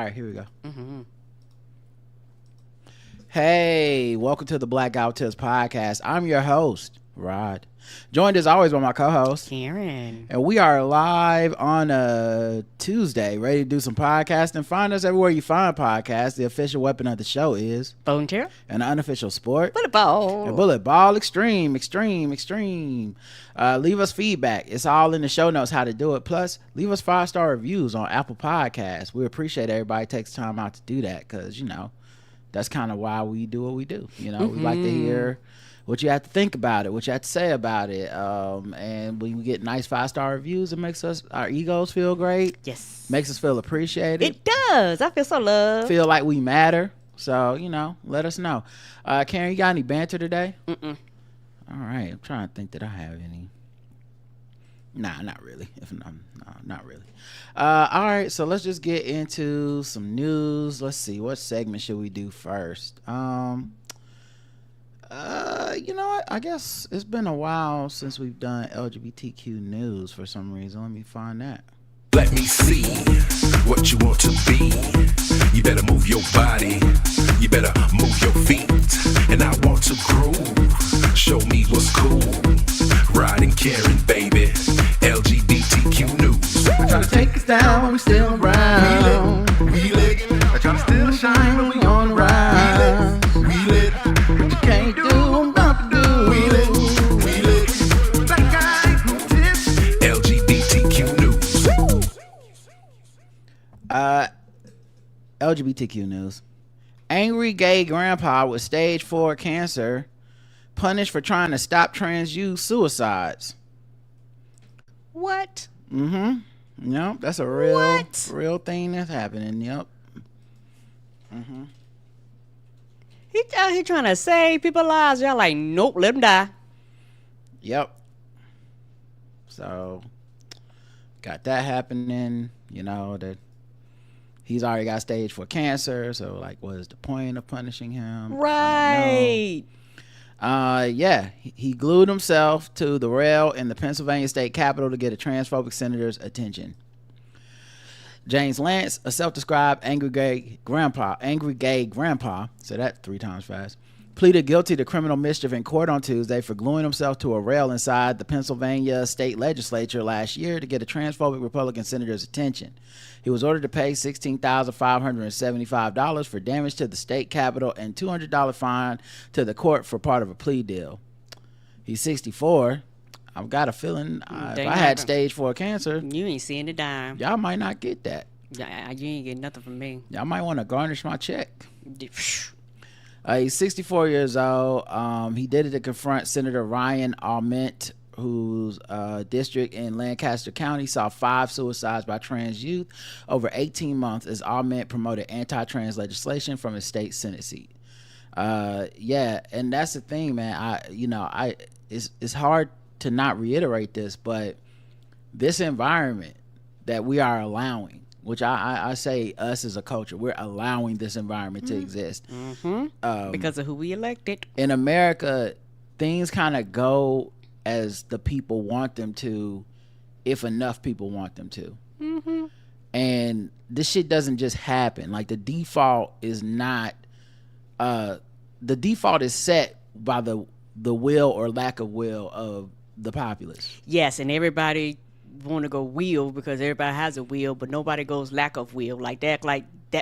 All right, here we go. Hey, welcome to the Blackout Tips podcast. I'm your host, Rod. Joined as always by my co-host, Karen. And we are live on a Tuesday, ready to do some podcasting. Find us everywhere you find podcasts. The official weapon of the show is Bone chair. an unofficial sport. Bullet ball. And bullet ball extreme. Leave us feedback. It's all in the show notes how to do it. Plus, leave us 5-star reviews on Apple Podcasts. We appreciate everybody takes time out to do that because, you know, that's kind of why we do what we do. You know, we like to hear what you have to think about it, what you have to say about it. And when we get nice 5-star reviews, it makes our egos feel great. Yes. Makes us feel appreciated. It does. I feel so loved. Feel like we matter. So, you know, let us know. Karen, you got any banter today? Mm-mm. All right. I'm trying to think that I have any. Nah, not really. No, not really. All right. So let's just get into some news. Let's see. What segment should we do first? You know what? I guess it's been a while since we've done LGBTQ news for some reason. Let me find that. Let me see what you want to be. You better move your body. You better move your feet. And I want to groove. Show me what's cool. Riding Karen, baby. LGBTQ news. We're trying to take us down when we still around. We lit. I try to steal the shine when we on the rise. We lit. What you can't do, I'm about to do. We lit. Black guy tips. LGBTQ news. LGBTQ news. Angry gay grandpa with stage 4 cancer punished for trying to stop trans youth suicides. What? Yep, that's a real thing that's happening. Yep. He out here trying to save people's lives. Y'all like, nope, let him die. Yep. So, got that happening. You know, that he's already got stage 4 cancer. So, like, what is the point of punishing him? Right. Yeah, he glued himself to the rail in the Pennsylvania state capitol to get a transphobic senator's attention. James Lance, a self-described angry gay grandpa, say that 3 times fast, pleaded guilty to criminal mischief in court on Tuesday for gluing himself to a rail inside the Pennsylvania state legislature last year to get a transphobic Republican senator's attention. He was ordered to pay $16,575 for damage to the state capitol and $200 fine to the court for part of a plea deal. He's 64. I've got a feeling if I had stage 4 cancer, You ain't seeing a dime. y'all might not get that. You ain't getting nothing from me. Y'all might want to garnish my check. He's 64 years old. He did it to confront Senator Ryan Arment, whose district in Lancaster County saw 5 suicides by trans youth over 18 months as Arment promoted anti-trans legislation from his state Senate seat. Yeah, and that's the thing, man. It's hard to not reiterate this, but this environment that we are allowing, which I say us as a culture, we're allowing this environment to exist. Because of who we elected. In America, things kind of go as the people want them to, if enough people want them to. And this shit doesn't just happen. Like, the default is not, the default is set by the will or lack of will of the populace. Yes, and everybody want to go will because everybody has a will, but nobody goes lack of will. Like that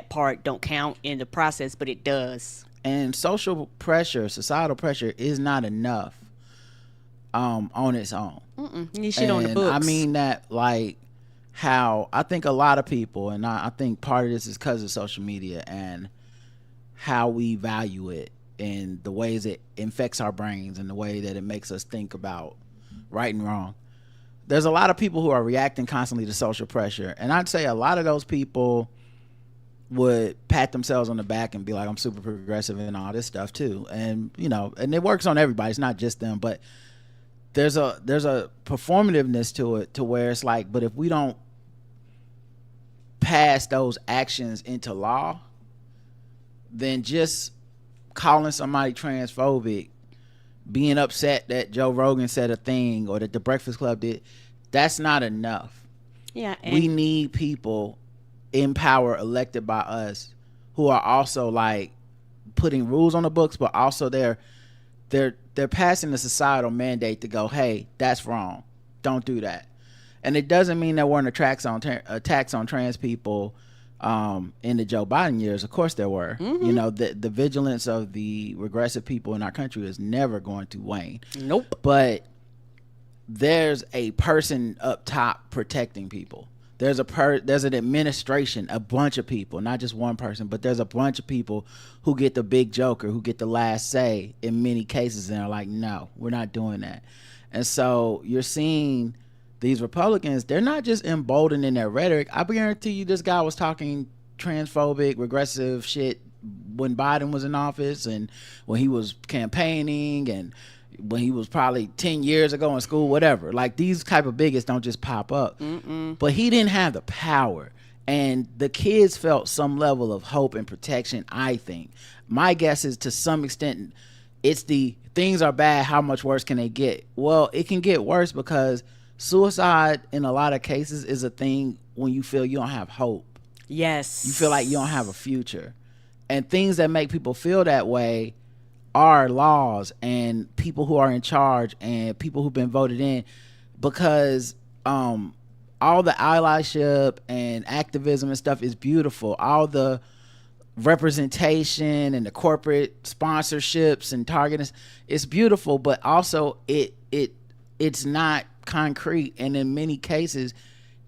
part don't count in the process, but it does. And social pressure, societal pressure is not enough on its own. You need shit on the books. I mean that, like, how I think a lot of people, and I think part of this is because of social media and how we value it and the ways it infects our brains and the way that it makes us think about right and wrong. There's a lot of people who are reacting constantly to social pressure, and I'd say a lot of those people would pat themselves on the back and be like, I'm super progressive and all this stuff too. And, you know, and it works on everybody. It's not just them, but there's a performativeness to it, to where it's like, but if we don't pass those actions into law, then just calling somebody transphobic, being upset that Joe Rogan said a thing or that the Breakfast Club did, that's not enough. Yeah, we need people in power, elected by us, who are also like putting rules on the books, but also they're passing the societal mandate to go, hey, that's wrong, don't do that. And it doesn't mean there weren't attacks on trans people in the Joe Biden years. Of course there were. You know, the vigilance of the regressive people in our country is never going to wane. Nope. But there's a person up top protecting people. There's an administration, a bunch of people, not just one person, but there's a bunch of people who get the big joker, who get the last say in many cases, and are like, no, we're not doing that. And so you're seeing these Republicans, they're not just emboldened in their rhetoric. I guarantee you this guy was talking transphobic, regressive shit when Biden was in office and when he was campaigning and when he was probably 10 years ago in school, whatever. Like, these type of bigots don't just pop up. But he didn't have the power. And the kids felt some level of hope and protection, I think. My guess is, to some extent, it's the things are bad, how much worse can they get? Well, it can get worse because suicide in a lot of cases is a thing when you feel you don't have hope. Yes. You feel like you don't have a future. And things that make people feel that way are laws and people who are in charge and people who've been voted in, because all the allyship and activism and stuff is beautiful. All the representation and the corporate sponsorships and targeting, it's beautiful, but also it's not concrete, and in many cases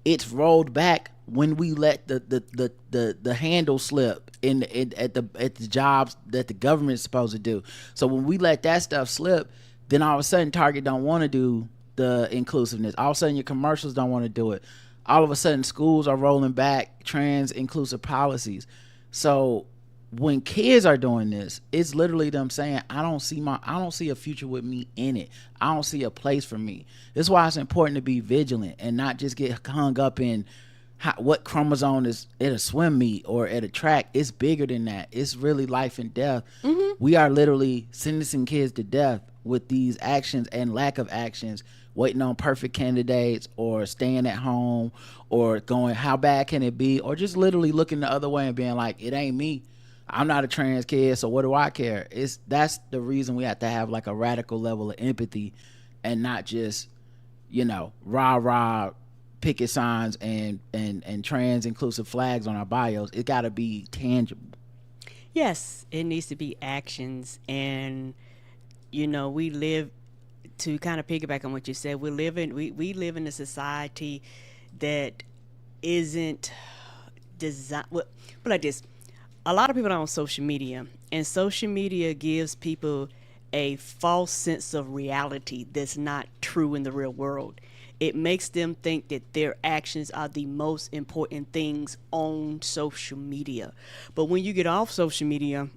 it's rolled back when we let the handle slip at the jobs that the government is supposed to do. So when we let that stuff slip, then all of a sudden Target don't want to do the inclusiveness. All of a sudden your commercials don't want to do it. All of a sudden schools are rolling back trans inclusive policies. So when kids are doing this, it's literally them saying, I don't see a future with me in it. I don't see a place for me. This is why it's important to be vigilant and not just get hung up in what chromosome is at a swim meet or at a track. It's bigger than that. It's really life and death. We are literally sentencing kids to death with these actions and lack of actions, waiting on perfect candidates or staying at home or going, how bad can it be? Or just literally looking the other way and being like, it ain't me. I'm not a trans kid, so what do I care? That's the reason we have to have like a radical level of empathy and not just, rah picket signs and trans inclusive flags on our bios. It got to be tangible. Yes, it needs to be actions. And we live, to kind of piggyback on what you said, we live in a society that isn't designed, but like this, a lot of people are on social media, and social media gives people a false sense of reality that's not true in the real world. It makes them think that their actions are the most important things on social media. But when you get off social media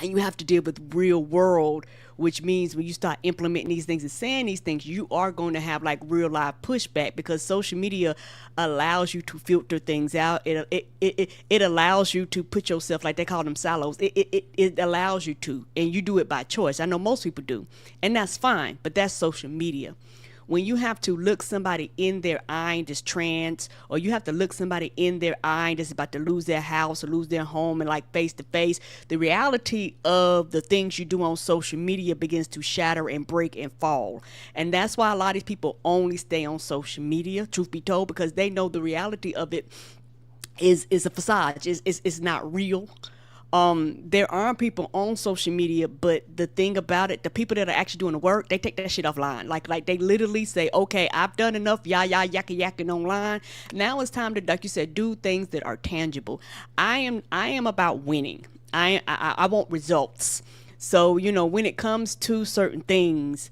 and you have to deal with real world, which means when you start implementing these things and saying these things, you are going to have like real life pushback, because social media allows you to filter things out. It allows you to put yourself, like they call them silos. It allows you to, and you do it by choice. I know most people do, and that's fine, but that's social media. When you have to look somebody in their eye that's trans, or you have to look somebody in their eye that's about to lose their house or lose their home, and like face to face, the reality of the things you do on social media begins to shatter and break and fall. And that's why a lot of these people only stay on social media, truth be told, because they know the reality of it is a facade. It's not real. There are people on social media, but the thing about it, the people that are actually doing the work, they take that shit offline. Like they literally say, okay, I've done enough yakking online. Now it's time to, like you said, do things that are tangible. I am about winning. I want results. So, when it comes to certain things,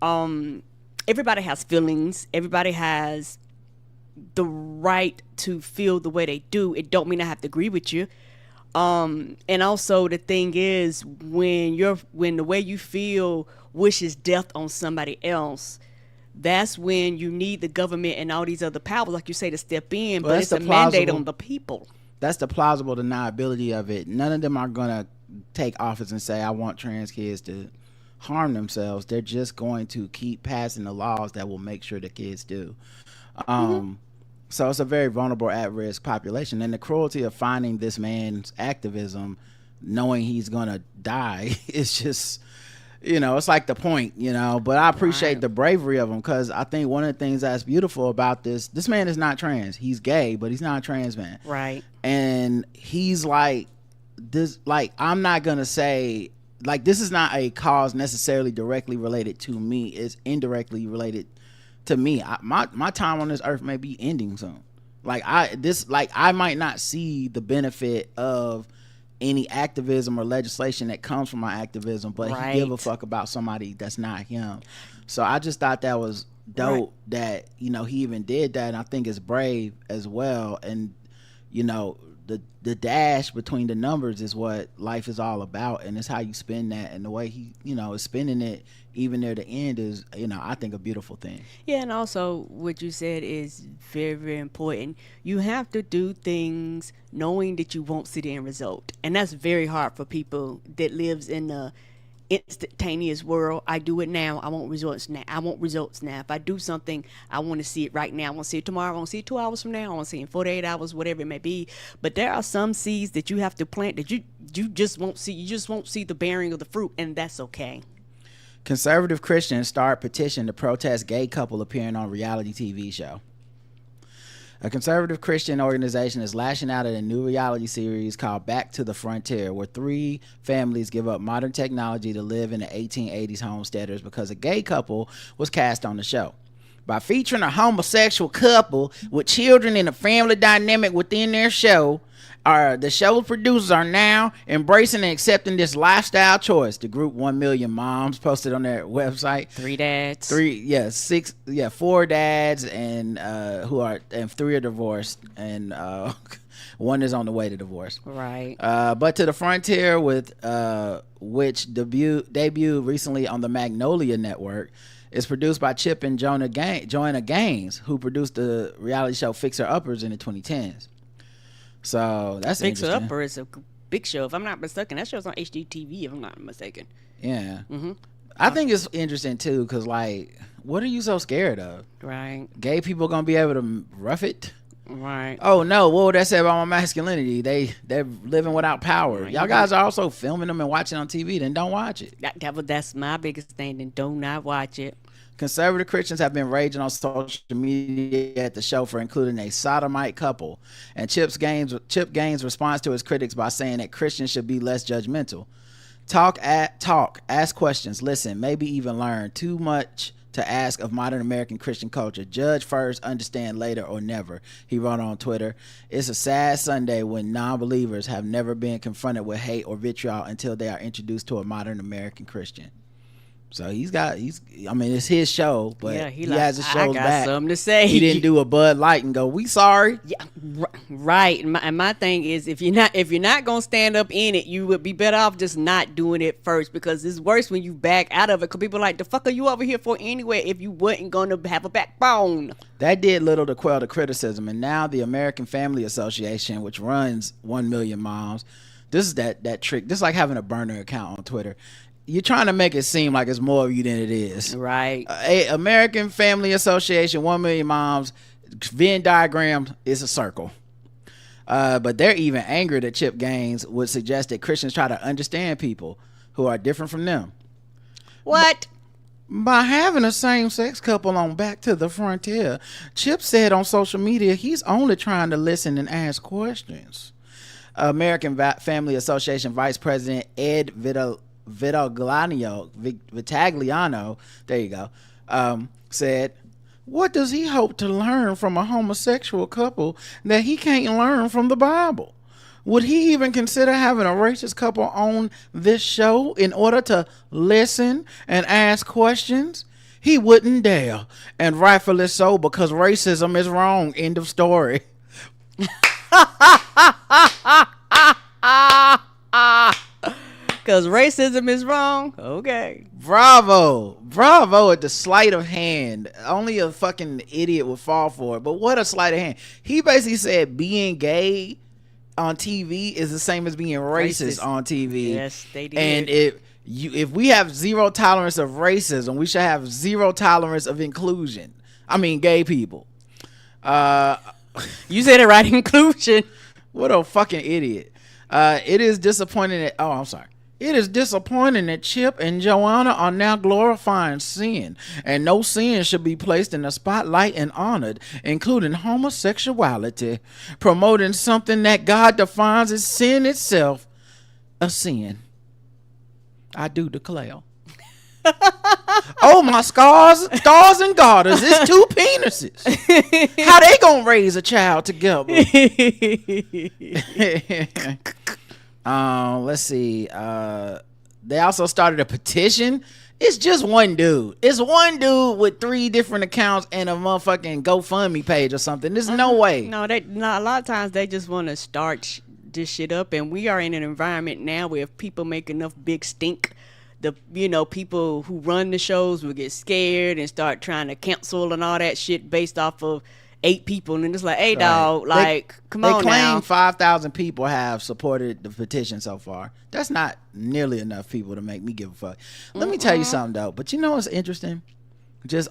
everybody has feelings. Everybody has the right to feel the way they do. It don't mean I have to agree with you. And also the thing is, when the way you feel wishes death on somebody else, that's when you need the government and all these other powers, like you say, to step in. But it's a mandate on the people. That's the plausible deniability of it. None of them are gonna take office and say, I want trans kids to harm themselves. They're just going to keep passing the laws that will make sure the kids do. So it's a very vulnerable, at-risk population. And the cruelty of finding this man's activism, knowing he's going to die, is just, it's like the point, But I appreciate the bravery of him, because I think one of the things that's beautiful about this man is not trans. He's gay, but he's not a trans man. Right. And he's like, this, like, I'm not going to say, like, this is not a cause necessarily directly related to me. It's indirectly related to me. My time on this earth may be ending soon. I might not see the benefit of any activism or legislation that comes from my activism, but he give a fuck about somebody that's not him. So I just thought that was dope that, he even did that. And I think it's brave as well. And, the dash between the numbers is what life is all about, and it's how you spend that, and the way he is spending it even near the end is I think a beautiful thing. Yeah, and also what you said is very, very important. You have to do things knowing that you won't see the end result, and that's very hard for people that lives in a instantaneous world. I do it now, I want results now. If I do something, I want to see it right now. I want to see it tomorrow, I want to see it 2 hours from now, I want to see it in 48 hours, whatever it may be. But there are some seeds that you have to plant that you just won't see. You just won't see the bearing of the fruit, and that's okay. Conservative Christians start petition to protest gay couple appearing on reality TV show. A conservative Christian organization is lashing out at a new reality series called Back to the Frontier, where 3 families give up modern technology to live in the 1880s homesteaders because a gay couple was cast on the show. By featuring a homosexual couple with children and a family dynamic within their show, the show producers are now embracing and accepting this lifestyle choice. The group 1 Million Moms posted on their website. 3 dads. 4 dads, and 3 are divorced, and 1 is on the way to divorce. Right. But to the Frontier, which debuted recently on the Magnolia Network, is produced by Chip and Joanna Gaines, who produced the reality show Fixer Uppers in the 2010s. So that's Fixer interesting. Upper is a big show, if I'm not mistaken. That show's on HGTV, if I'm not mistaken. Yeah. Mm-hmm. I think it's interesting too, because what are you so scared of? Right. Gay people gonna be able to rough it? Right. Oh no, what would that say about my masculinity? They're living without power. Right. Y'all guys are also filming them and watching on TV, then don't watch it. That's my biggest thing, then do not watch it. Conservative Christians have been raging on social media at the show for including a sodomite couple, and Chip Gaines' response to his critics by saying that Christians should be less judgmental. Talk, ask questions, listen, maybe even learn. Too much to ask of modern American Christian culture. Judge first, understand later, or never, he wrote on Twitter. It's a sad Sunday when non-believers have never been confronted with hate or vitriol until they are introduced to a modern American Christian. So it's his show, but yeah, he has his shows back. I got something to say. He didn't do a Bud Light and go, "We sorry." Yeah, right. And my thing is, if you're not gonna stand up in it, you would be better off just not doing it first, because it's worse when you back out of it. Because people are like, the fuck are you over here for anyway? If you wasn't gonna have a backbone. That did little to quell the criticism, and now the American Family Association, which runs 1 Million Moms, this is that trick. This is like having a burner account on Twitter. You're trying to make it seem like it's more of you than it is. Right. American Family Association, 1 Million Moms, Venn diagram is a circle. But they're even angry that Chip Gaines would suggest that Christians try to understand people who are different from them. What? By having a same-sex couple on Back to the Frontier, Chip said on social media he's only trying to listen and ask questions. American Family Association Vice President Ed Vitagliano, there you go, said, what does he hope to learn from a homosexual couple that he can't learn from the Bible? Would he even consider having a racist couple on this show in order to listen and ask questions? He wouldn't dare, and rightfully so, because racism is wrong. End of story. Because racism is wrong. Okay. Bravo at the sleight of hand. Only a fucking idiot would fall for it. But what a sleight of hand. He basically said being gay on TV is the same as being racist on TV. Yes, they did. And if we have zero tolerance of racism, we should have zero tolerance of inclusion. I mean, gay people. You said it right, inclusion. What a fucking idiot. It is disappointing that, I'm sorry. It is disappointing that Chip and Joanna are now glorifying sin, and no sin should be placed in the spotlight and honored, including homosexuality, promoting something that God defines as sin itself, a sin. I do declare. Oh, my stars and garters, it's two penises. How they gonna raise a child together? Let's see. They also started a petition. It's just one dude. It's one dude with 3 different accounts and a motherfucking GoFundMe page or something. There's no way. No, a lot of times they just want to start this shit up, and we are in an environment now where if people make enough big stink, people who run the shows will get scared and start trying to cancel and all that shit based off of 8 people, and it's like, hey, dog, come on now. They claim 5,000 people have supported the petition so far. That's not nearly enough people to make me give a fuck. Let me tell you something, though. But you know what's interesting? It's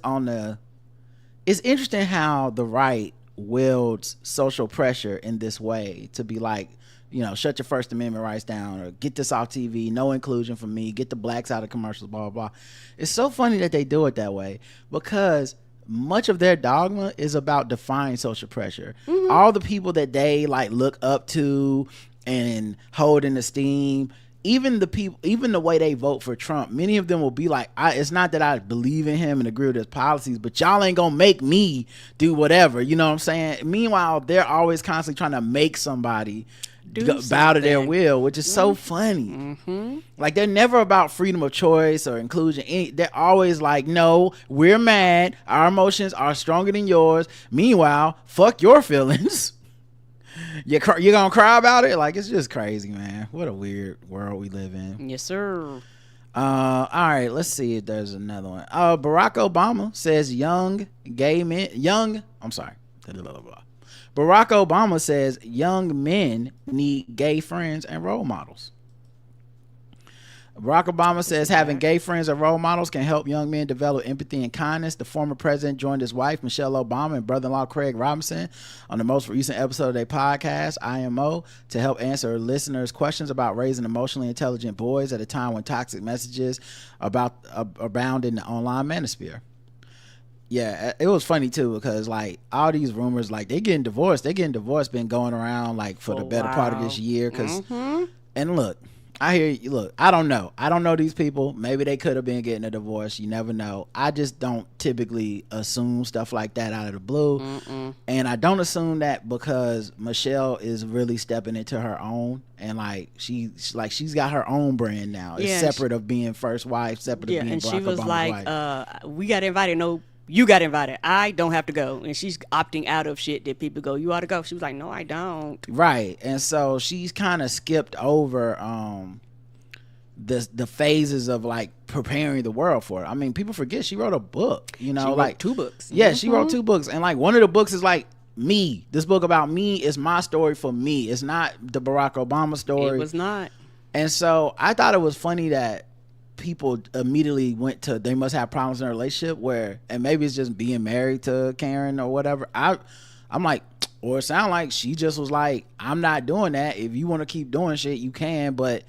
interesting how the right wields social pressure in this way to be like, shut your First Amendment rights down, or get this off TV, no inclusion for me, get the blacks out of commercials, blah, blah, blah. It's so funny that they do it that way, because much of their dogma is about defying social pressure. All the people that they look up to and hold in esteem, even the way they vote for Trump, many of them will be like, it's not that I believe in him and agree with his policies, but y'all ain't gonna make me do whatever, you know what I'm saying? Meanwhile, they're always constantly trying to make somebody bow to their will, which is so funny. Like, they're never about freedom of choice or inclusion. They're always like, no, we're mad, our emotions are stronger than yours. Meanwhile, fuck your feelings. You're gonna cry about it? Like, it's just crazy, man. What a weird world we live in. Yes, sir. All right, let's see if there's another one. Barack Obama says Barack Obama says young men need gay friends and role models. Barack Obama says having gay friends and role models can help young men develop empathy and kindness. The former president joined his wife, Michelle Obama, and brother-in-law Craig Robinson on the most recent episode of their podcast, IMO, to help answer listeners' questions about raising emotionally intelligent boys at a time when toxic messages abound in the online manosphere. Yeah, it was funny too, because all these rumors, they getting divorced been going around for the better part of this year. And look, I hear you. Look, I don't know these people. Maybe they could have been getting a divorce. You never know. I just don't typically assume stuff like that out of the blue. And I don't assume that because Michelle is really stepping into her own, and she's got her own brand now. It's separate of being first wife, separate of being Barack Obama's wife. And she was we got invited. No, you got invited. I don't have to go. And she's opting out of shit that people go, you ought to go. She was like, no, I don't. Right. And so she's kind of skipped over the phases of preparing the world for it. I mean, people forget she wrote a book, she wrote 2 books. Yeah, she wrote 2 books. And one of the books is me. This book about me is my story for me. It's not the Barack Obama story. It was not. And so I thought it was funny that people immediately went to they must have problems in a relationship, and maybe it's just being married to Karen or whatever. I'm like, or it sound like she just was like, I'm not doing that. If you want to keep doing shit, you can. But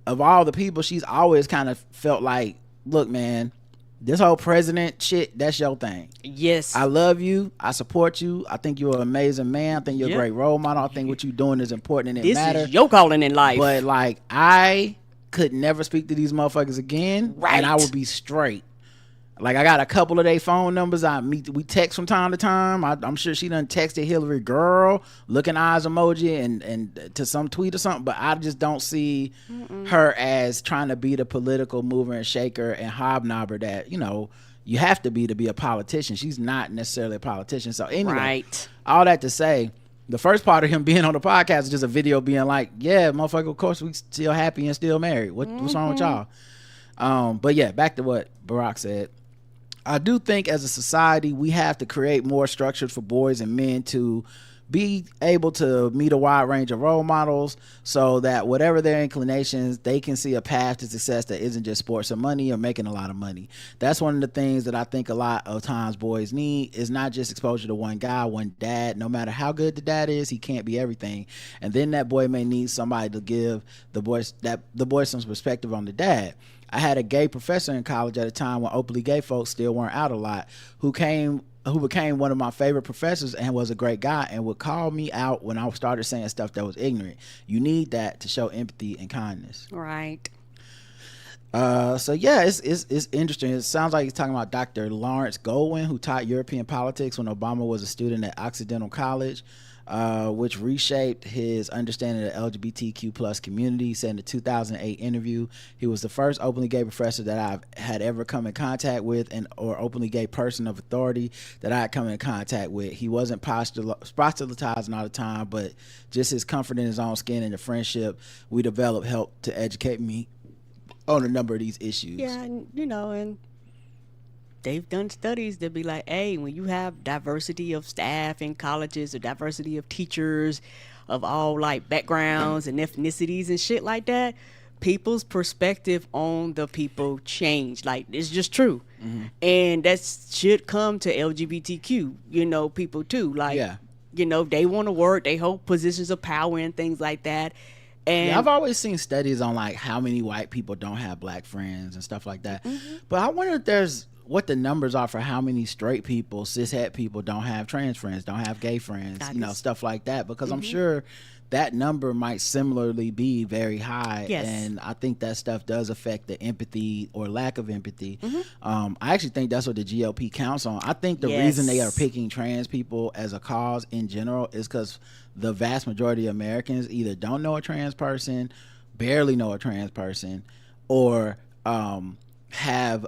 of all the people, she's always kind of felt like, look, man, this whole president shit, that's your thing. Yes. I love you. I support you. I think you're an amazing man. I think you're a great role model. I think what you're doing is important and it matters. This is your calling in life. But I could never speak to these motherfuckers again, right? And I would be straight. I got a couple of their phone numbers. We text from time to time. I'm sure she done texted Hillary girl, looking eyes emoji, and to some tweet or something. But I just don't see her as trying to be the political mover and shaker and hobnobber that you have to be a politician. She's not necessarily a politician. So anyway, all that to say, the first part of him being on the podcast is just a video being like, yeah, motherfucker, of course we still happy and still married. What's wrong with y'all? But yeah, back to what Barack said. I do think as a society, we have to create more structures for boys and men to be able to meet a wide range of role models so that whatever their inclinations, they can see a path to success that isn't just sports or money or making a lot of money. That's one of the things that I think a lot of times boys need, is not just exposure to one guy, one dad. No matter how good the dad is, he can't be everything. And then that boy may need somebody to give the boy some perspective on the dad. I had a gay professor in college at a time when openly gay folks still weren't out a lot, who became one of my favorite professors and was a great guy and would call me out when I started saying stuff that was ignorant. You need that to show empathy and kindness. Right. So yeah, it's interesting. It sounds like he's talking about Dr. Lawrence Goldwyn, who taught European politics when Obama was a student at Occidental College, which reshaped his understanding of the LGBTQ plus community. He said in the 2008 interview, he was the first openly gay professor that I've had ever come in contact with, or openly gay person of authority that I had come in contact with. He wasn't proselytizing all the time, but just his comfort in his own skin and the friendship we developed helped to educate me on a number of these issues. Yeah, and and they've done studies that be like, hey, when you have diversity of staff in colleges or diversity of teachers of all like backgrounds and ethnicities and shit like that, people's perspective on the people change. Like, it's just true. Mm-hmm. And that should come to LGBTQ, people too. Like, they want to work, they hold positions of power and things like that. And I've always seen studies on like how many white people don't have black friends and stuff like that. Mm-hmm. But I wonder if what the numbers are for how many straight people, cishet people don't have trans friends, don't have gay friends, stuff like that. Because I'm sure that number might similarly be very high. Yes. And I think that stuff does affect the empathy or lack of empathy. Mm-hmm. I actually think that's what the GOP counts on. I think the reason they are picking trans people as a cause in general is because the vast majority of Americans either don't know a trans person, barely know a trans person, or have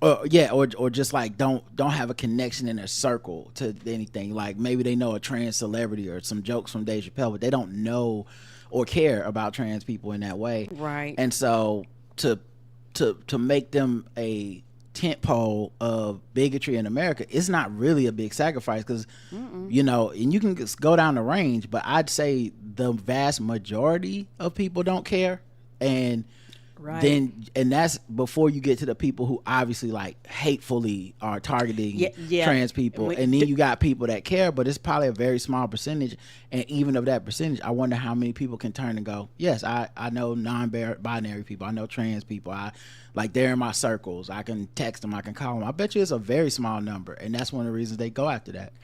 or just like don't have a connection in their circle to anything. Like maybe they know a trans celebrity or some jokes from Dave Chappelle, but they don't know or care about trans people in that way. Right. And so to make them a tent pole of bigotry in America, it's not really a big sacrifice because and you can just go down the range, but I'd say the vast majority of people don't care. And and that's before you get to the people who obviously like hatefully are targeting trans people. And then you got people that care, but it's probably a very small percentage. And even of that percentage, I wonder how many people can turn and go, yes, I know non-binary people, I know trans people, they're in my circles, I can text them, I can call them. I bet you it's a very small number, and that's one of the reasons they go after that.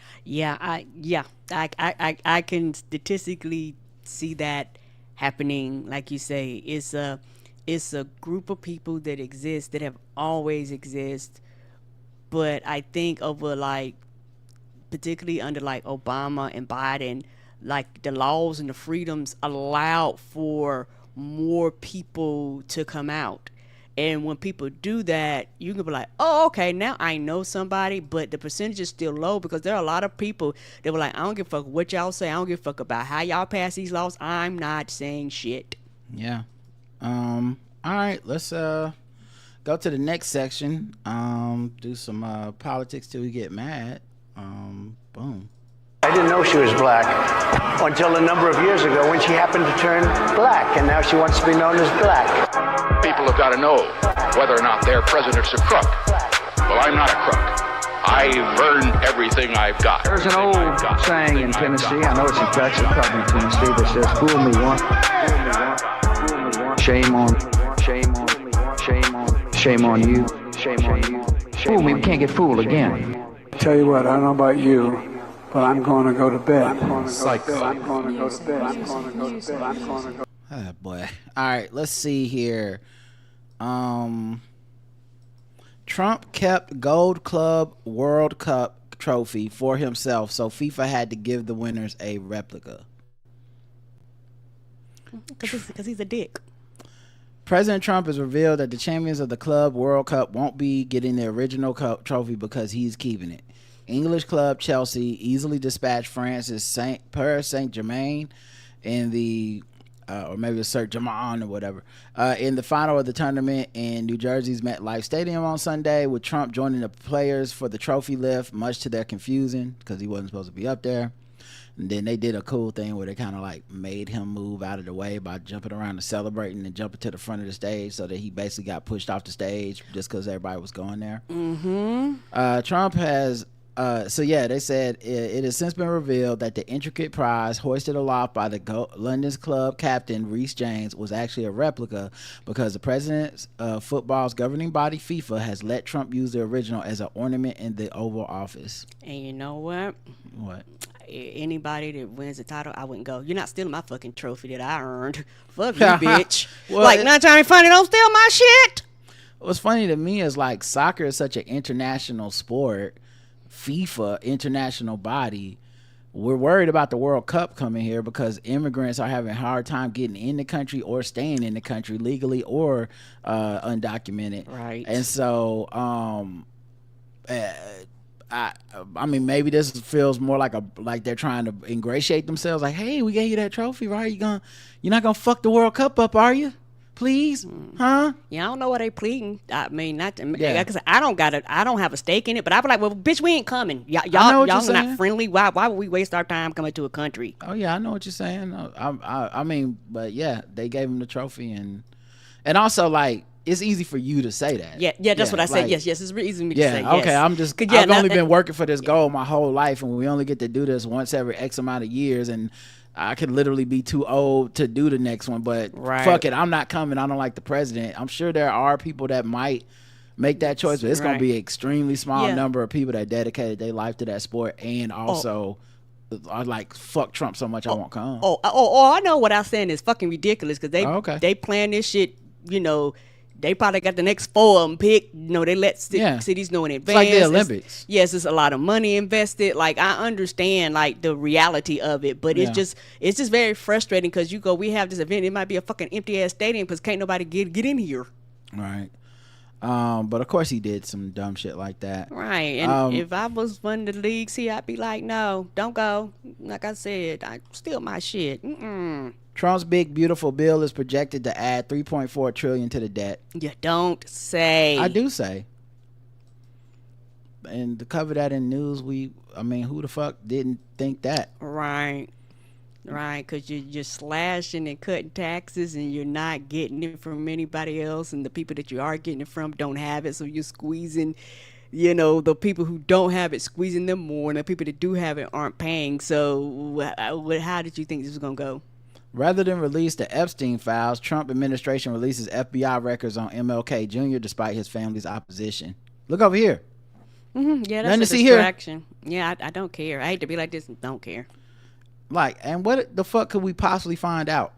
I can statistically see that happening. Like you say, it's a group of people that exist, that have always exist, but I think over particularly under Obama and Biden, the laws and the freedoms allowed for more people to come out. And when people do that, you can be like, oh, okay, now I know somebody, but the percentage is still low because there are a lot of people that were like, I don't give a fuck what y'all say, I don't give a fuck about how y'all pass these laws, I'm not saying shit. Yeah. All right, let's go to the next section. Do some politics till we get mad. Boom. I didn't know she was black until a number of years ago when she happened to turn black, and now she wants to be known as black. People have got to know whether or not their president's a crook. Well, I'm not a crook. I've earned everything I've got. There's an old saying in Tennessee, I know it's in Texas, probably in Tennessee, that says, fool me once, shame on you. Fool me, we can't get fooled again. Tell you what, I don't know about you, but I'm going to go to bed. Oh boy. All right, let's see here. Trump kept Gold Club World Cup trophy for himself, so FIFA had to give the winners a replica. Because he's a dick. President Trump has revealed that the champions of the Club World Cup won't be getting the original cup trophy because he's keeping it. English club Chelsea easily dispatched France's Paris Saint-Germain in the or maybe it's Sir Jamon or whatever, in the final of the tournament in New Jersey's MetLife Stadium on Sunday, with Trump joining the players for the trophy lift, much to their confusion because he wasn't supposed to be up there. And then they did a cool thing where they kind of like made him move out of the way by jumping around and celebrating and jumping to the front of the stage, so that he basically got pushed off the stage just because everybody was going there. Trump has they said it has since been revealed that the intricate prize hoisted aloft by the London's club captain Reece James was actually a replica, because the president of football's governing body FIFA has let Trump use the original as an ornament in the Oval Office. And you know what? What? Anybody that wins the title, I wouldn't go. You're not stealing my fucking trophy that I earned. Fuck you, bitch. Well, like, not trying to funny, don't steal my shit. What's funny to me is like soccer is such an international sport. FIFA, international body, we're worried about the World Cup coming here because immigrants are having a hard time getting in the country or staying in the country legally or undocumented. Right. And so I mean, maybe this feels more like they're trying to ingratiate themselves, like, hey, we gave you that trophy, right? You're not gonna fuck the World Cup up, are you? Please, huh? Yeah, I don't know what they pleading. I mean, not to, Yeah. like I said, I don't have a stake in it. But I be like, well, bitch, we ain't coming. know Y'all what you're not saying. friendly. Why would we waste our time coming to a country? Oh yeah, I know what you're saying. I mean, but yeah, they gave him the trophy, and also like it's easy for you to say that. Yeah, that's what I said. like, Yes, it's easy for me to say. Yeah, Yes. okay. I've only been working for this yeah. goal my whole life, and we only get to do this once every X amount of years, and I could literally be too old to do the next one. But Right. fuck it, I'm not coming. I don't like the president. I'm sure there are people that might make that choice, but it's gonna Right. be an extremely small Yeah. number of people that dedicated their life to that sport, and also are like, fuck Trump so much I won't come. I know what I'm saying is fucking ridiculous because Okay. they plan this shit. You know, they probably got the next 4 of them picked. You know, they let cities know in advance. like the Olympics. Yes, it's a lot of money invested. Like, I understand like the reality of it, but it's just very frustrating because we have this event. It might be a fucking empty ass stadium because can't nobody get in here. Right. But of course he did some dumb shit like that. Right. And if I was one of the leagues here, I'd be like, no, don't go. Like I said, I steal my shit. Trump's big beautiful bill is projected to add $3.4 trillion to the debt. You don't say. I do say. And to cover that in news, who the fuck didn't think that? Right, because you're slashing and cutting taxes and you're not getting it from anybody else, and the people that you are getting it from don't have it, so you're squeezing, the people who don't have it, squeezing them more, and the people that do have it aren't paying. So how did you think this was going to go? Rather than release the Epstein Files, Trump administration releases FBI records on MLK Jr. despite his family's opposition. Look over here. Yeah, that's Nothing a to see here. distraction. Yeah, I don't care. I hate to be like this and don't care. Like, and what the fuck could we possibly find out?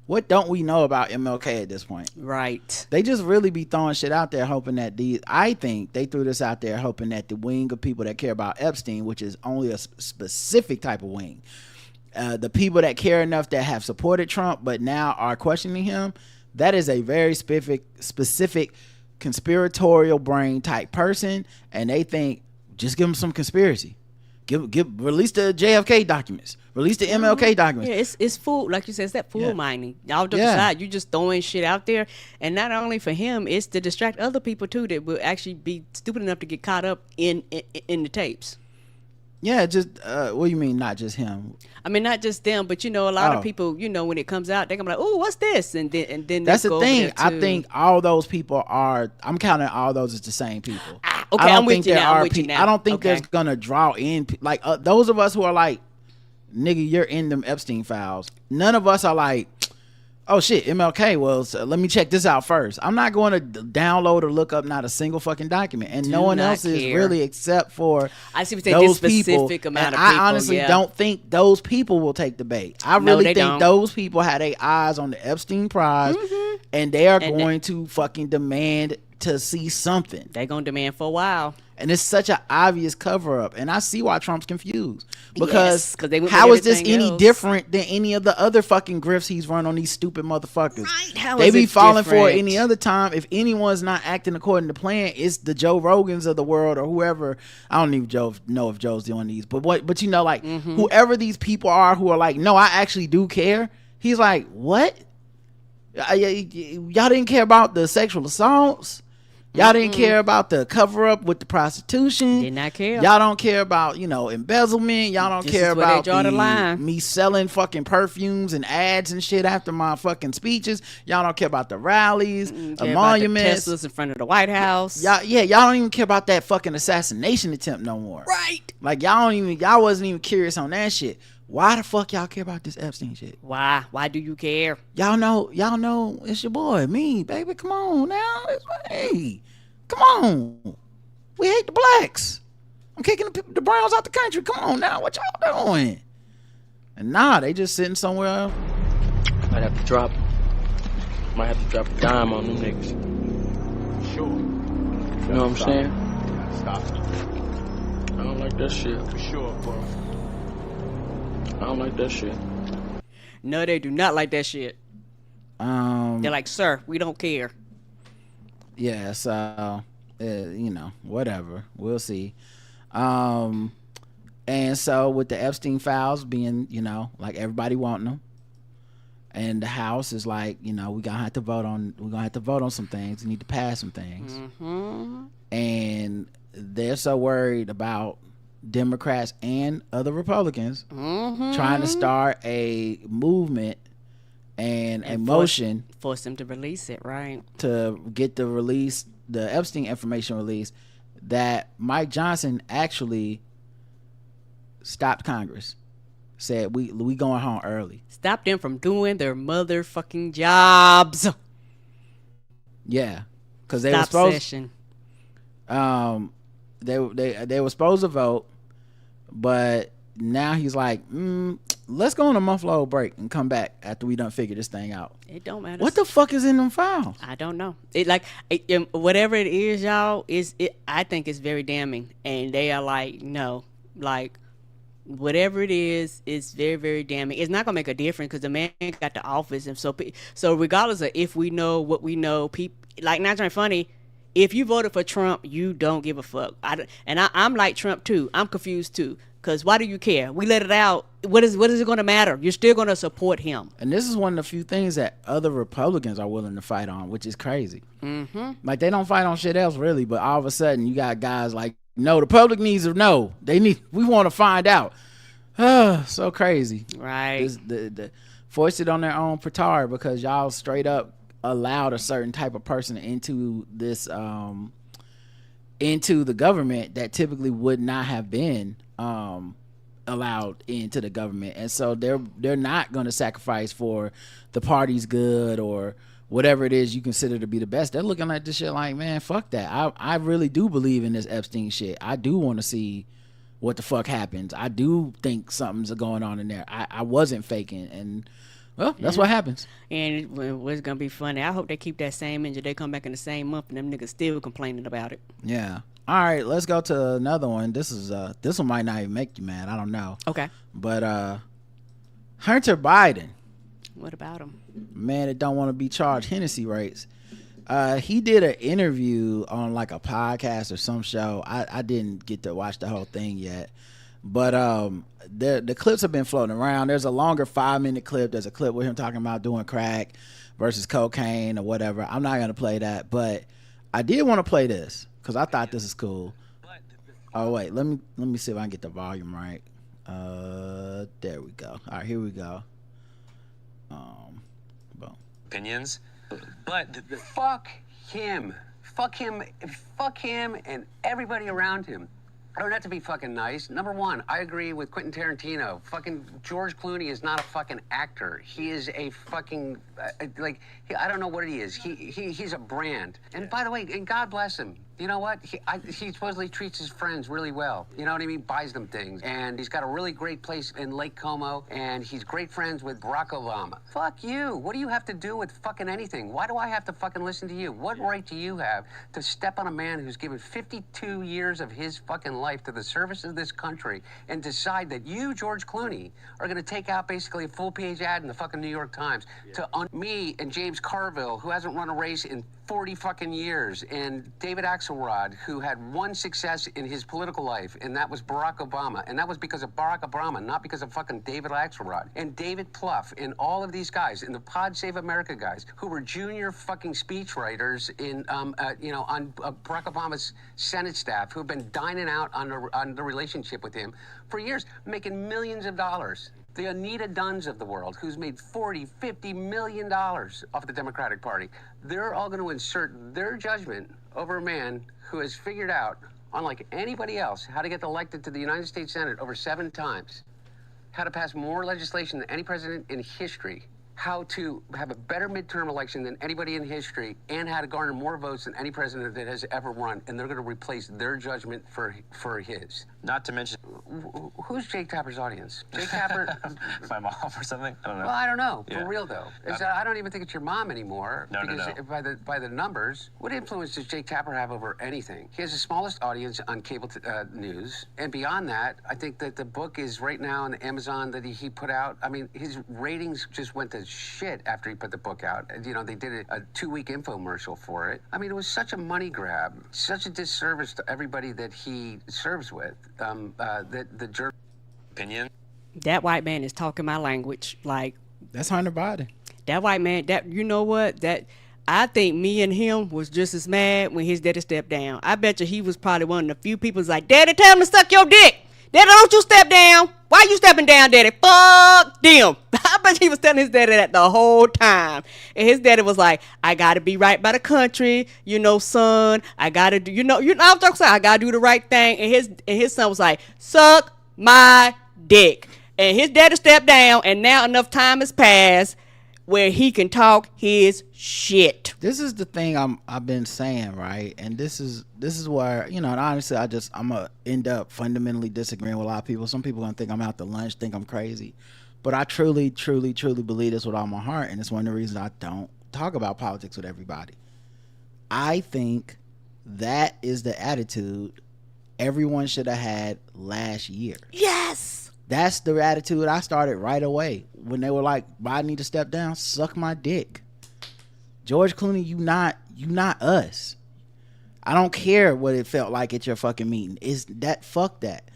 What don't we know about MLK at this point? Right. They just really be throwing shit out there hoping that I think they threw this out there hoping that the wing of people that care about Epstein, which is only a specific type of wing, the people that care enough that have supported Trump but now are questioning him, that is a very specific conspiratorial brain type person, and they think just give them some conspiracy. Release the JFK documents, release the MLK documents. Yeah, it's fool, like you said, it's that fool mining. Y'all decide you just throwing shit out there, and not only for him, it's to distract other people too that will actually be stupid enough to get caught up in the tapes. Yeah, just what do you mean not just him? I mean, not just them, but a lot of people, when it comes out, they're gonna be like, "Oh, what's this?" And then that's they the go thing. over there I think all those people are. I'm counting all those as the same people. Okay, I'm with you now. I don't think there's gonna draw in like those of us who are like, nigga, you're in them Epstein files. None of us are like, oh shit, MLK. Well, so let me check this out first. I'm not going to download or look up not a single fucking document, and no one else is really, except for I see what you're saying, those this people. specific amount And of people. I honestly don't think those people will take the bait. I really think don't. those people had their eyes on the Epstein prize, and they are going to fucking demand to see something. They're gonna demand for a while. And it's such an obvious cover up, and I see why Trump's confused, because they went how with is this everything any else. different than any of the other fucking grifts he's run on these stupid motherfuckers? Right, how They is be it falling for it different? any other time. If anyone's not acting according to plan, it's the Joe Rogans of the world or whoever. I don't even know if Joe's doing these, but whoever these people are who are like, no, I actually do care. He's like, what? Y'all didn't care about the sexual assaults. Y'all didn't care about the cover up with the prostitution. Did not care. Y'all don't care about, embezzlement. Y'all don't care about me selling fucking perfumes and ads and shit after my fucking speeches. Y'all don't care about the rallies, monuments, the Teslas in front of the White House. Y'all don't even care about that fucking assassination attempt no more. Right. Like y'all wasn't even curious on that shit. Why the fuck y'all care about this Epstein shit? Why? Why do you care? Y'all know it's your boy, me, baby. Come on now. Hey, come on. We hate the blacks. I'm kicking the Browns out the country. Come on now. What y'all doing? And they just sitting somewhere else. Might have to drop a dime on them niggas. Sure. You know what I'm saying? Stop. I don't like that shit. For sure, bro. I don't like that shit. No, they do not like that shit. They're like, sir, we don't care. Yeah, so whatever. We'll see. And so with the Epstein Files being, like everybody wanting them, and the House is like, we're gonna have to vote on some things. We need to pass some things. Mm-hmm. And they're so worried about Democrats and other Republicans trying to start a movement and a motion force them to release it, right? To get the Epstein information released, that Mike Johnson actually stopped Congress, said we going home early, stopped them from doing their motherfucking jobs. Yeah, because they were supposed they were supposed to vote. But now he's like, let's go on a month-long break and come back after we done figure this thing out. It don't matter. What the fuck is in them files? I don't know. Whatever it is, y'all, I think it's very damning. And they are like, no, like, whatever it is, it's very, very damning. It's not gonna make a difference because the man got the office, and so regardless of if we know what we know, people like, not trying funny. If you voted for Trump, you don't give a fuck. I'm like Trump too. I'm confused too. Because why do you care? We let it out. What is it going to matter? You're still going to support him. And this is one of the few things that other Republicans are willing to fight on, which is crazy. Mm-hmm. Like, they don't fight on shit else really, but all of a sudden you got guys like, no, the public needs to know. We want to find out. So crazy. Right. The forced it on their own petard because y'all straight up allowed a certain type of person into this into the government that typically would not have been allowed into the government. And so they're not going to sacrifice for the party's good or whatever it is you consider to be the best. They're looking at this shit like, man, fuck that. I really do believe in this Epstein shit. I do want to see what the fuck happens. I do think something's going on in there. I wasn't faking, and well, that's what happens. And what's gonna be funny, I hope they keep that same engine. They come back in the same month and them niggas still complaining about it. Yeah. All right, let's go to another one. This one might not even make you mad. I don't know. Okay. But Hunter Biden. What about him? Man that don't want to be charged Hennessy rates. He did an interview on like a podcast or some show. I didn't get to watch the whole thing yet. But the clips have been floating around. There's a longer 5-minute clip. There's a clip with him talking about doing crack versus cocaine or whatever. I'm not going to play that, but I did want to play this because I thought this is cool. Oh, wait. Let me see if I can get the volume right. There we go. All right, here we go. Boom. Opinions, but fuck him. Fuck him and everybody around him. Or not to be fucking nice. Number one, I agree with Quentin Tarantino. Fucking George Clooney is not a fucking actor. He is a fucking I don't know what he is. He's a brand. And by the way, and God bless him. You know what? He supposedly treats his friends really well. You know what I mean? Buys them things. And he's got a really great place in Lake Como. And he's great friends with Barack Obama. Fuck you. What do you have to do with fucking anything? Why do I have to fucking listen to you? What right do you have to step on a man who's given 52 years of his fucking life to the service of this country and decide that you, George Clooney, are going to take out basically a full-page ad in the fucking New York Times to me and James Carville, who hasn't run a race in 40 fucking years. And David Axelrod, who had one success in his political life, and that was Barack Obama. And that was because of Barack Obama, not because of fucking David Axelrod. And David Plouffe, and all of these guys, and the Pod Save America guys, who were junior fucking speechwriters in, on Barack Obama's Senate staff, who have been dining out on the relationship with him for years, making millions of dollars. The Anita Dunns of the world, who's made $40-50 million off the Democratic Party, they're all going to insert their judgment over a man who has figured out, unlike anybody else, how to get elected to the United States Senate over 7 times, how to pass more legislation than any president in history, how to have a better midterm election than anybody in history, and how to garner more votes than any president that has ever run. And they're going to replace their judgment for his. Not to mention... Who's Jake Tapper's audience? Jake Tapper... My mom or something? I don't know. Well, I don't know. Yeah. For real, though. I don't even think it's your mom anymore. No. By the numbers, what influence does Jake Tapper have over anything? He has the smallest audience on cable news. And beyond that, I think that the book is right now on Amazon that he put out. I mean, his ratings just went to shit after he put the book out. You know, they did a 2-week infomercial for it. I mean, it was such a money grab, such a disservice to everybody that he serves with. The opinion. That white man is talking my language. Like, that's Hunter Biden. That white man, that, you know what, that I think me and him was just as mad when his daddy stepped down. I bet you he was probably one of the few people who's like, Daddy, tell him to suck your dick. Daddy, don't you step down. Why you stepping down, Daddy? Fuck them. I bet he was telling his daddy that the whole time. And his daddy was like, I got to be right by the country. You know, son, I got to do, you know, I'm talking about, I got to do the right thing. And his son was like, suck my dick. And his daddy stepped down, and now enough time has passed where he can talk his shit. This is the thing I've been saying, right? And this is where, you know, and honestly, I'm gonna end up fundamentally disagreeing with a lot of people. Some people gonna think I'm out to lunch, think I'm crazy, but I truly believe this with all my heart, and it's one of the reasons I don't talk about politics with everybody. I think that is the attitude everyone should have had last year. Yes. That's the attitude I started right away when they were like, Biden need to step down, suck my dick. George Clooney, you not us. I don't care what it felt like at your fucking meeting. Is that, fuck that.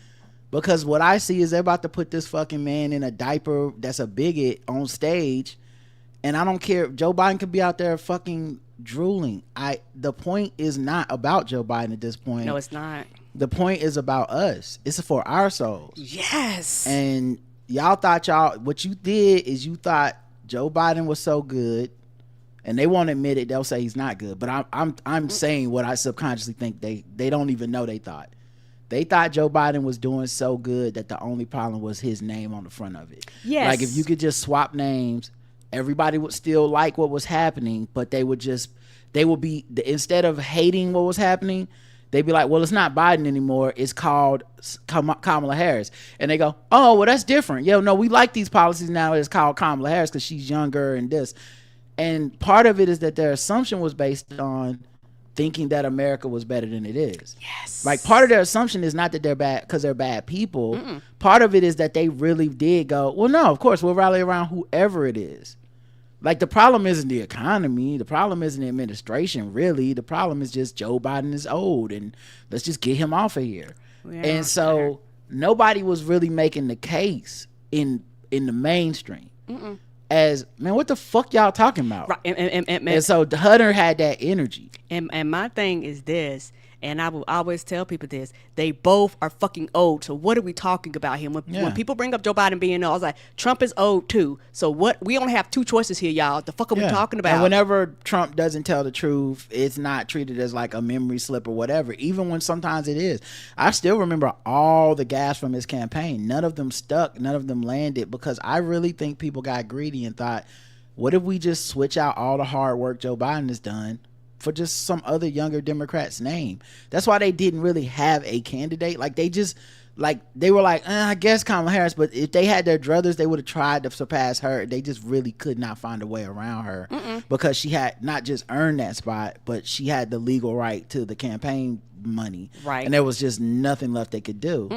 Because what I see is they're about to put this fucking man in a diaper that's a bigot on stage, and I don't care. Joe Biden could be out there fucking drooling. The point is not about Joe Biden at this point. No, it's not. The point is about us. It's for our souls. Yes. And y'all thought what you did is you thought Joe Biden was so good, and they won't admit it. They'll say he's not good. But I'm saying what I subconsciously think they don't even know they thought. They thought Joe Biden was doing so good that the only problem was his name on the front of it. Yes. Like if you could just swap names, everybody would still like what was happening, but they would be, instead of hating what was happening, they'd be like, well, it's not Biden anymore. It's called Kamala Harris. And they go, oh, well, that's different. Yeah, no, we like these policies now. It's called Kamala Harris because she's younger and this. And part of it is that their assumption was based on thinking that America was better than it is. Yes. Like part of their assumption is not that they're bad because they're bad people. Mm-mm. Part of it is that they really did go, well, no, of course, we'll rally around whoever it is. Like the problem isn't the economy. The problem isn't the administration, really. The problem is just Joe Biden is old and let's just get him off of here. And so nobody was really making the case in the mainstream. Mm-mm. As, man, what the fuck y'all talking about? Right. And so Hunter had that energy. And my thing is this, and I will always tell people this, they both are fucking old. So what are we talking about here? When people bring up Joe Biden being old, I was like, Trump is old too. So what? We only have 2 choices here, y'all. The fuck are we talking about? And whenever Trump doesn't tell the truth, it's not treated as like a memory slip or whatever, even when sometimes it is. I still remember all the gas from his campaign. None of them stuck. None of them landed because I really think people got greedy and thought, what if we just switch out all the hard work Joe Biden has done for just some other younger Democrat's name? That's why they didn't really have a candidate. Like they were like, I guess Kamala Harris, but if they had their druthers, they would have tried to surpass her. They just really could not find a way around her. Mm-mm. Because she had not just earned that spot, but she had the legal right to the campaign money. Right. And there was just nothing left they could do.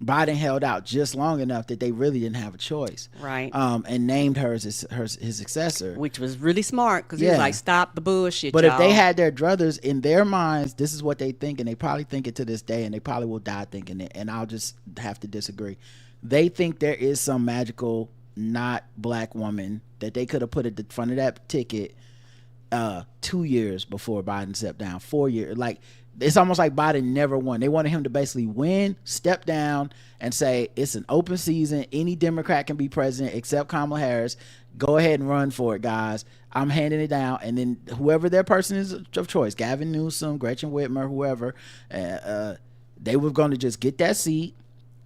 Biden held out just long enough that they really didn't have a choice. Right. And named her as his successor. Which was really smart because he was like, stop the bullshit, But y'all. if they had their druthers in their minds, this is what they think, and they probably think it to this day, and they probably will die thinking it, and I'll just have to disagree. They think there is some magical not black woman that they could have put at the front of that ticket 2 years before Biden stepped down, 4 years. Like, it's almost like Biden never won. They wanted him to basically win, step down, and say it's an open season. Any Democrat can be president except Kamala Harris. Go ahead and run for it, guys. I'm handing it down. And then whoever their person is of choice, Gavin Newsom, Gretchen Whitmer, whoever, they were going to just get that seat.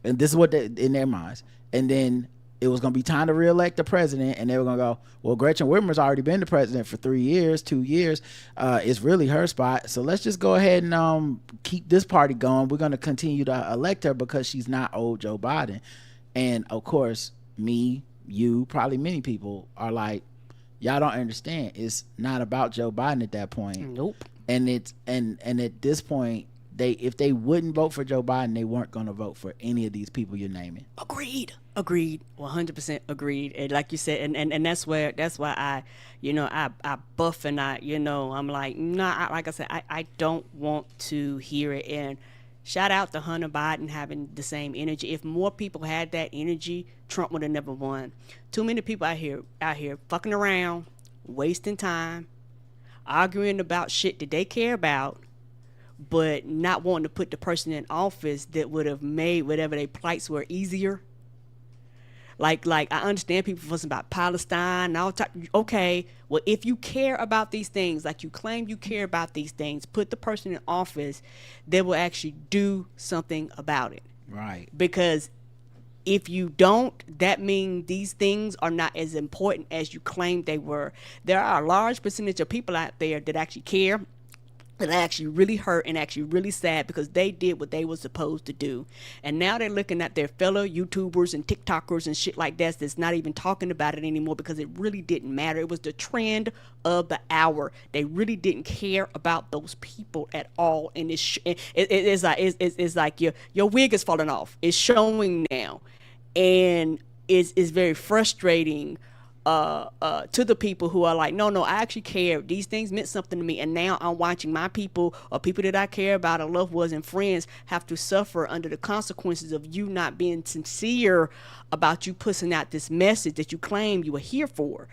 And this is what they, in their minds. And then it was going to be time to reelect the president, and they were going to go, well, Gretchen Whitmer's already been the president for 2 years. It's really her spot. So let's just go ahead and keep this party going. We're going to continue to elect her because she's not old Joe Biden. And of course, me, you, probably many people are like, y'all don't understand. It's not about Joe Biden at that point. Nope. And it's and at this point, if they wouldn't vote for Joe Biden, they weren't going to vote for any of these people you're naming. Agreed 100% agreed. And like you said, and that's why I buff, and I'm like, nah, like I said, I don't want to hear it. And shout out to Hunter Biden having the same energy. If more people had that energy, Trump would have never won. Too many people out here fucking around, wasting time, arguing about shit that they care about, but not wanting to put the person in office that would have made whatever their plights were easier. Like I understand people fussing about Palestine and all type. Okay, well, if you care about these things, like you claim you care about these things, put the person in office that will actually do something about it. Right. Because if you don't, that means these things are not as important as you claim they were. There are a large percentage of people out there that actually care, that actually really hurt and actually really sad because they did what they were supposed to do. And now they're looking at their fellow YouTubers and TikTokers and shit like that that's not even talking about it anymore because it really didn't matter. It was the trend of the hour. They really didn't care about those people at all. And it's like your wig is falling off. It's showing now. And it's very frustrating to the people who are like, no, I actually care. These things meant something to me, and now I'm watching my people or people that I care about or loved ones and friends have to suffer under the consequences of you not being sincere about you pushing out this message that you claim you were here for.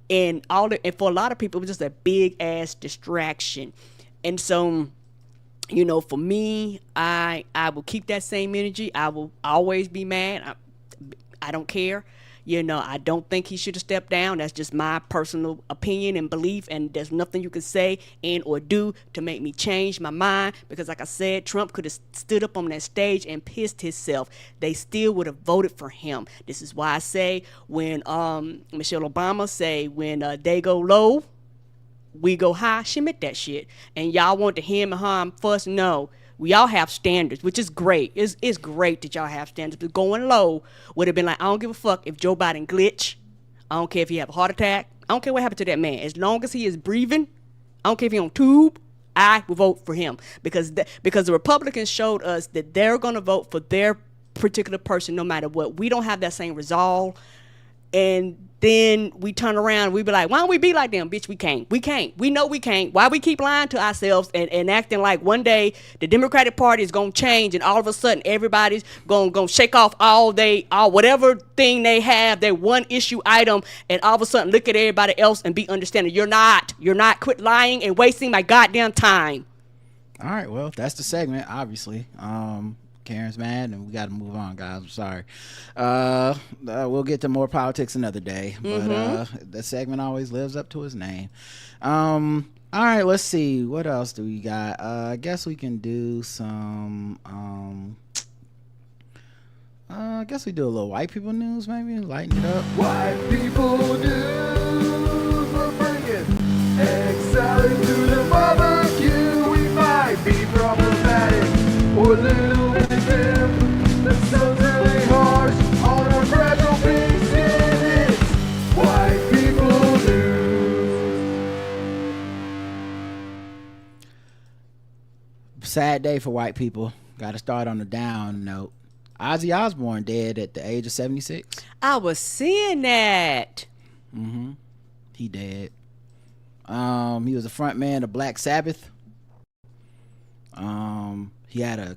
And for a lot of people, it was just a big ass distraction. And so, for me, I will keep that same energy. I will always be mad. I don't care. I don't think he should have stepped down. That's just my personal opinion and belief, and there's nothing you can say and or do to make me change my mind, because like I said, Trump could have stood up on that stage and pissed himself. They still would have voted for him. This is why I say when Michelle Obama say when they go low, we go high, she meant that shit. And y'all want to him and her fuss? No. We all have standards, which is great. It's great that y'all have standards. But going low would have been like, I don't give a fuck if Joe Biden glitch. I don't care if he have a heart attack. I don't care what happened to that man. As long as he is breathing, I don't care if he on tube, I will vote for him. Because the Republicans showed us that they're going to vote for their particular person no matter what. We don't have that same resolve. And then we turn around, we be like, why don't we be like them? Bitch, we can't. We know we can't. Why we keep lying to ourselves and acting like one day the Democratic Party is going to change and all of a sudden everybody's going to shake off all whatever thing they have, their one issue item, and all of a sudden look at everybody else and be understanding. You're not. Quit lying and wasting my goddamn time. All right, well, that's the segment, obviously. Karen's mad and we got to move on, guys. I'm sorry. We'll get to more politics another day, but the segment always lives up to its name. All right, let's see, what else do we got? I guess we can do some I guess we do a little white people news, maybe lighten it up. White people news, we're bringing exciting to the barbecue. We might be problematic or a little bit dim. That sounds really harsh on our fragile pieces. It's white people news. Sad day for white people. Got to start on a down note. Ozzy Osbourne dead at the age of 76. I was seeing that. He dead. He was the front man of Black Sabbath. He had a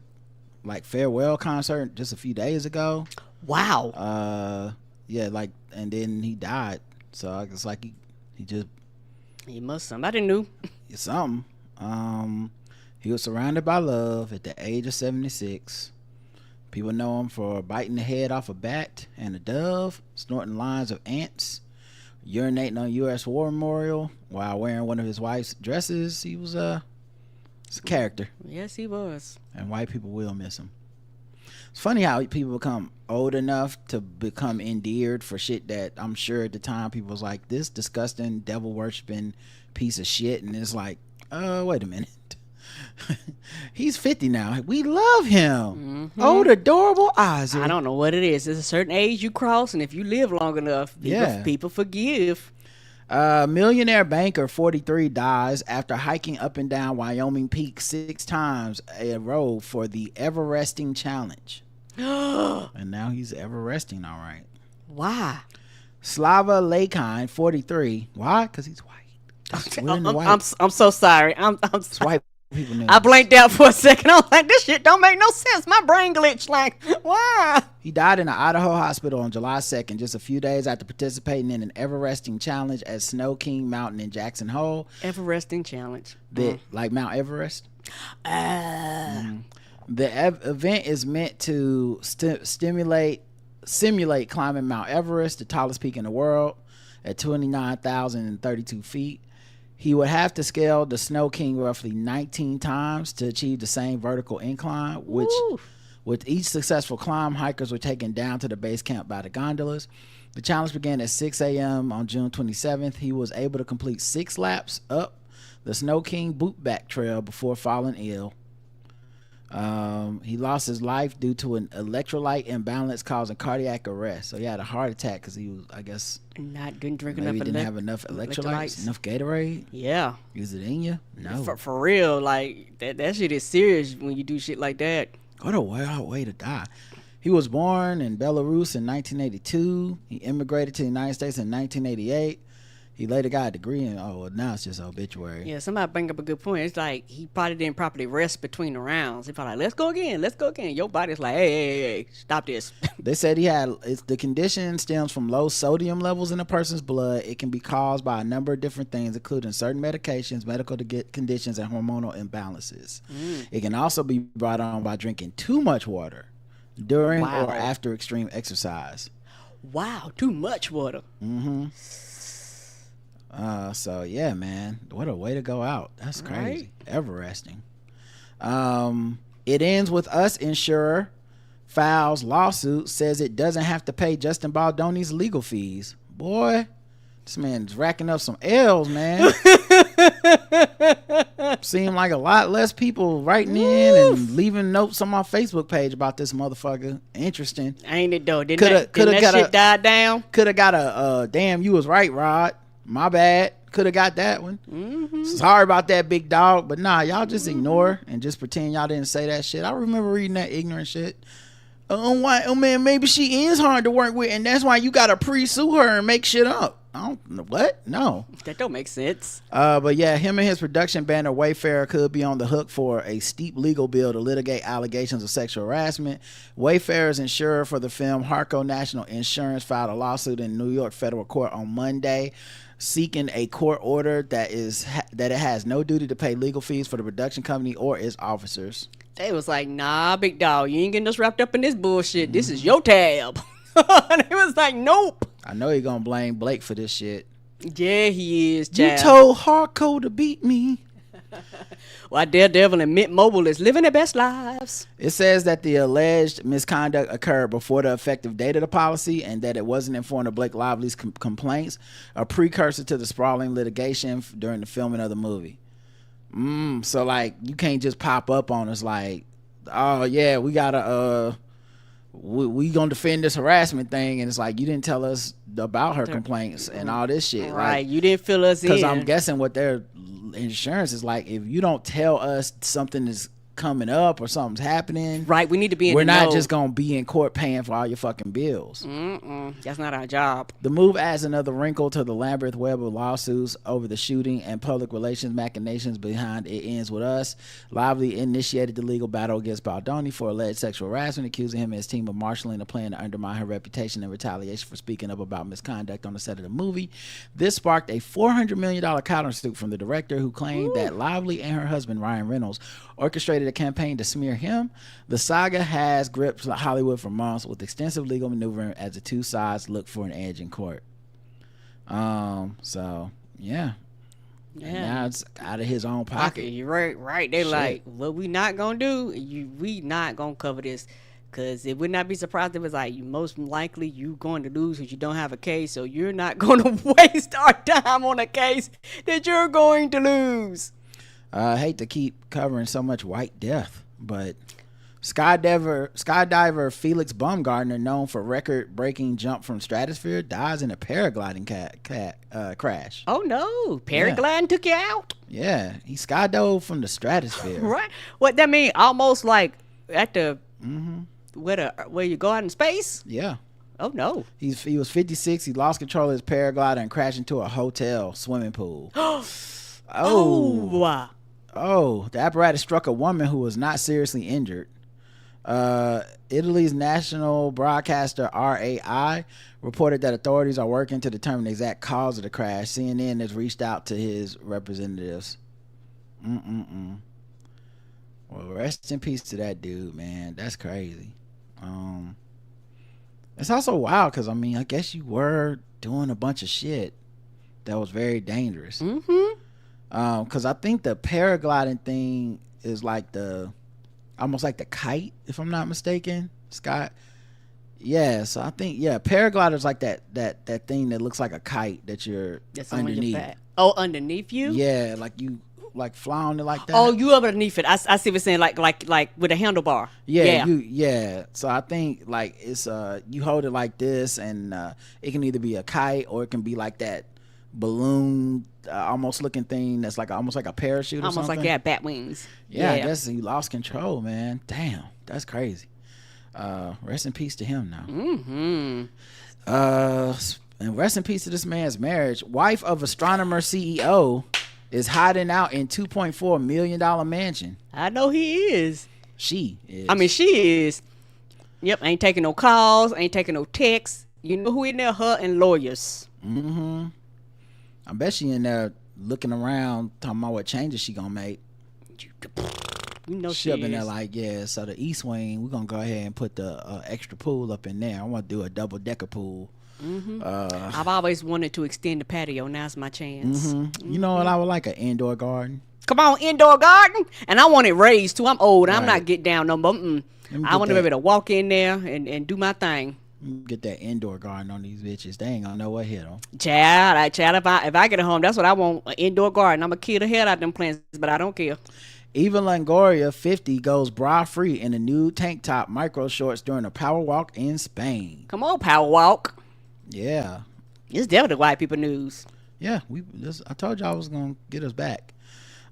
farewell concert just a few days ago. Wow. And then he died. So it's like he must, somebody knew. Something. He was surrounded by love at the age of 76. People know him for biting the head off a bat and a dove, snorting lines of ants, urinating on U.S. War Memorial while wearing one of his wife's dresses. He was it's a character. Yes, he was. And white people will miss him. It's funny how people become old enough to become endeared for shit that I'm sure at the time people was like, this disgusting, devil-worshipping piece of shit. And it's like, wait a minute. He's 50 now. We love him. Old, adorable Ozzy. I don't know what it is. There's a certain age you cross, and if you live long enough, people forgive. Millionaire banker 43 dies after hiking up and down Wyoming Peak 6 times a row for the Everesting Challenge. And now he's Everesting, all right. Why? Slava Lakin 43. Why? Because he's white. I'm so sorry. It's white people news. I blanked out for a second. I was like, this shit don't make no sense. My brain glitched. Like, why? He died in an Idaho hospital on July 2nd, just a few days after participating in an Everesting challenge at Snow King Mountain in Jackson Hole. Everesting challenge. Like Mount Everest? The event is meant to simulate climbing Mount Everest, the tallest peak in the world, at 29,032 feet. He would have to scale the Snow King roughly 19 times to achieve the same vertical incline, which with each successful climb, hikers were taken down to the base camp by the gondolas. The challenge began at 6 a.m. on June 27th. He was able to complete 6 laps up the Snow King bootback trail before falling ill. He lost his life due to an electrolyte imbalance causing cardiac arrest. So he had a heart attack because he was, I guess, didn't drink maybe enough. Didn't have enough electrolytes, enough Gatorade. Yeah, is it in you? No, for real. Like that shit is serious when you do shit like that. What a wild way to die. He was born in Belarus in 1982. He immigrated to the United States in 1988. He later got a degree in, now it's just an obituary. Yeah, somebody bring up a good point. It's like he probably didn't properly rest between the rounds. He probably like, let's go again. Your body's like, hey, stop this. They said the condition stems from low sodium levels in a person's blood. It can be caused by a number of different things, including certain medications, medical conditions, and hormonal imbalances. It can also be brought on by drinking too much water during or after extreme exercise. Wow, too much water. So yeah, man, what a way to go out. That's crazy. Right? Everesting. It ends with us insurer Files lawsuit says it doesn't have to pay Justin Baldoni's legal fees. Boy, this man's racking up some L's, man. Seem like a lot less people writing in and leaving notes on my Facebook page about this motherfucker. Interesting. Ain't it though? Didn't that shit die down? Could have got a damn, you was right, Rod. My bad. Could have got that one. Sorry about that, big dog. But nah, y'all just ignore and just pretend y'all didn't say that shit. I remember reading that ignorant shit. Oh man, maybe she is hard to work with, and that's why you gotta pre-sue her and make shit up. I don't know what. No, that don't make sense. But yeah, him and his production banner Wayfarer could be on the hook for a steep legal bill to litigate allegations of sexual harassment. Wayfarer's insurer for the film, Harco National Insurance, filed a lawsuit in New York federal court on Monday, seeking a court order that it has no duty to pay legal fees for the production company or its officers. They was like, nah, big dog, you ain't getting us wrapped up in this bullshit. This is your tab. And it was like, nope. I know you're gonna blame Blake for this shit. Yeah, he is, child. You told Harco to beat me. Why Daredevil and Mint Mobile is living their best lives. It says that the alleged misconduct occurred before the effective date of the policy and that it wasn't informed of Blake Lively's complaints, a precursor to the sprawling litigation during the filming of the movie. So like you can't just pop up on us like, oh yeah, we gotta we gonna defend this harassment thing, and it's like you didn't tell us about her complaints and all this shit. Right, like, you didn't fill us in. Because I'm guessing what their insurance is like, if you don't tell us something is coming up or something's happening. Right, we need to be in We're the not know. just going to be in court paying for all your fucking bills. That's not our job. The move adds another wrinkle to the labyrinth web of lawsuits over the shooting and public relations machinations behind It Ends With Us. Lively initiated the legal battle against Baldoni for alleged sexual harassment, accusing him and his team of marshalling a plan to undermine her reputation in retaliation for speaking up about misconduct on the set of the movie. This sparked a $400 million countersuit from the director, who claimed that Lively and her husband, Ryan Reynolds, orchestrated a campaign to smear him. The saga has gripped Hollywood for months, with extensive legal maneuvering as the two sides look for an edge in court. So yeah. And now it's out of his own pocket. You're right. They're like, what we not gonna do? We not gonna cover this, because it would not be surprised if it's like, you most likely you going to lose because you don't have a case, so you're not gonna waste our time on a case that you're going to lose. I hate to keep covering so much white death, but skydiver Felix Baumgartner, known for record-breaking jump from stratosphere, dies in a paragliding crash. Oh no, paragliding took you out? Yeah, he skydove from the stratosphere. Right. What that mean? Almost like at the where you go out in space? Yeah. Oh no. He was 56. He lost control of his paraglider and crashed into a hotel swimming pool. Oh, the apparatus struck a woman who was not seriously injured. Italy's national broadcaster RAI reported that authorities are working to determine the exact cause of the crash. CNN has reached out to his representatives. Well, rest in peace to that dude, man. That's crazy. It's also wild because, I mean, I guess you were doing a bunch of shit that was very dangerous. Because I think the paragliding thing is like almost like the kite, if I'm not mistaken, Scott. Yeah, so I think paraglider's like that thing that looks like a kite that you're underneath. Oh, underneath you? Yeah, like you flying it like that. Oh, you underneath it. I see what you're saying, like with a handlebar. Yeah. So I think like it's you hold it like this, and it can either be a kite or it can be like that balloon almost looking thing that's like almost like a parachute or almost something. Like bat wings. I guess he lost control, man. Damn, that's crazy. Rest in peace to him now. And rest in peace to this man's marriage. Wife of astronomer CEO is hiding out in $2.4 million mansion. I know he is. She is. I mean, she is. Yep, ain't taking no calls, ain't taking no texts. You know who in there? Her and lawyers. I bet she in there looking around, talking about what changes she gonna make. You know she'll be there like, so the East Wing, we're gonna go ahead and put the extra pool up in there. I want to do a double-decker pool. I've always wanted to extend the patio. Now's my chance. You know what? I would like an indoor garden. Come on, indoor garden. And I want it raised too. I'm old. I'm not get down no more. I want to be able to walk in there and do my thing. Get that indoor garden on these bitches. They ain't gonna know what hit them. Child, if I get home, that's what I want, an indoor garden. I'm gonna kill the hell out of them plants, but I don't care. Eva Longoria, 50, goes bra-free in a nude tank top micro shorts during a power walk in Spain. Come on, power walk. Yeah. It's definitely white people news. Yeah, I told y'all I was gonna get us back.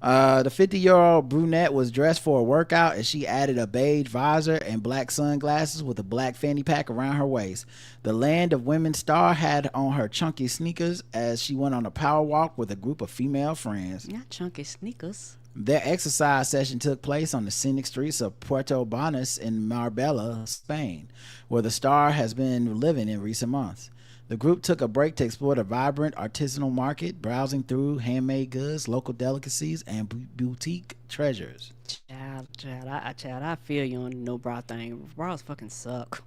The 50-year-old brunette was dressed for a workout, and she added a beige visor and black sunglasses with a black fanny pack around her waist. The Land of Women star had on her chunky sneakers as she went on a power walk with a group of female friends. Not chunky sneakers. Their exercise session took place on the scenic streets of Puerto Banús in Marbella, Spain, where the star has been living in recent months. The group took a break to explore the vibrant artisanal market, browsing through handmade goods, local delicacies, and boutique treasures. Child, I feel you on the no bra thing. Bras fucking suck.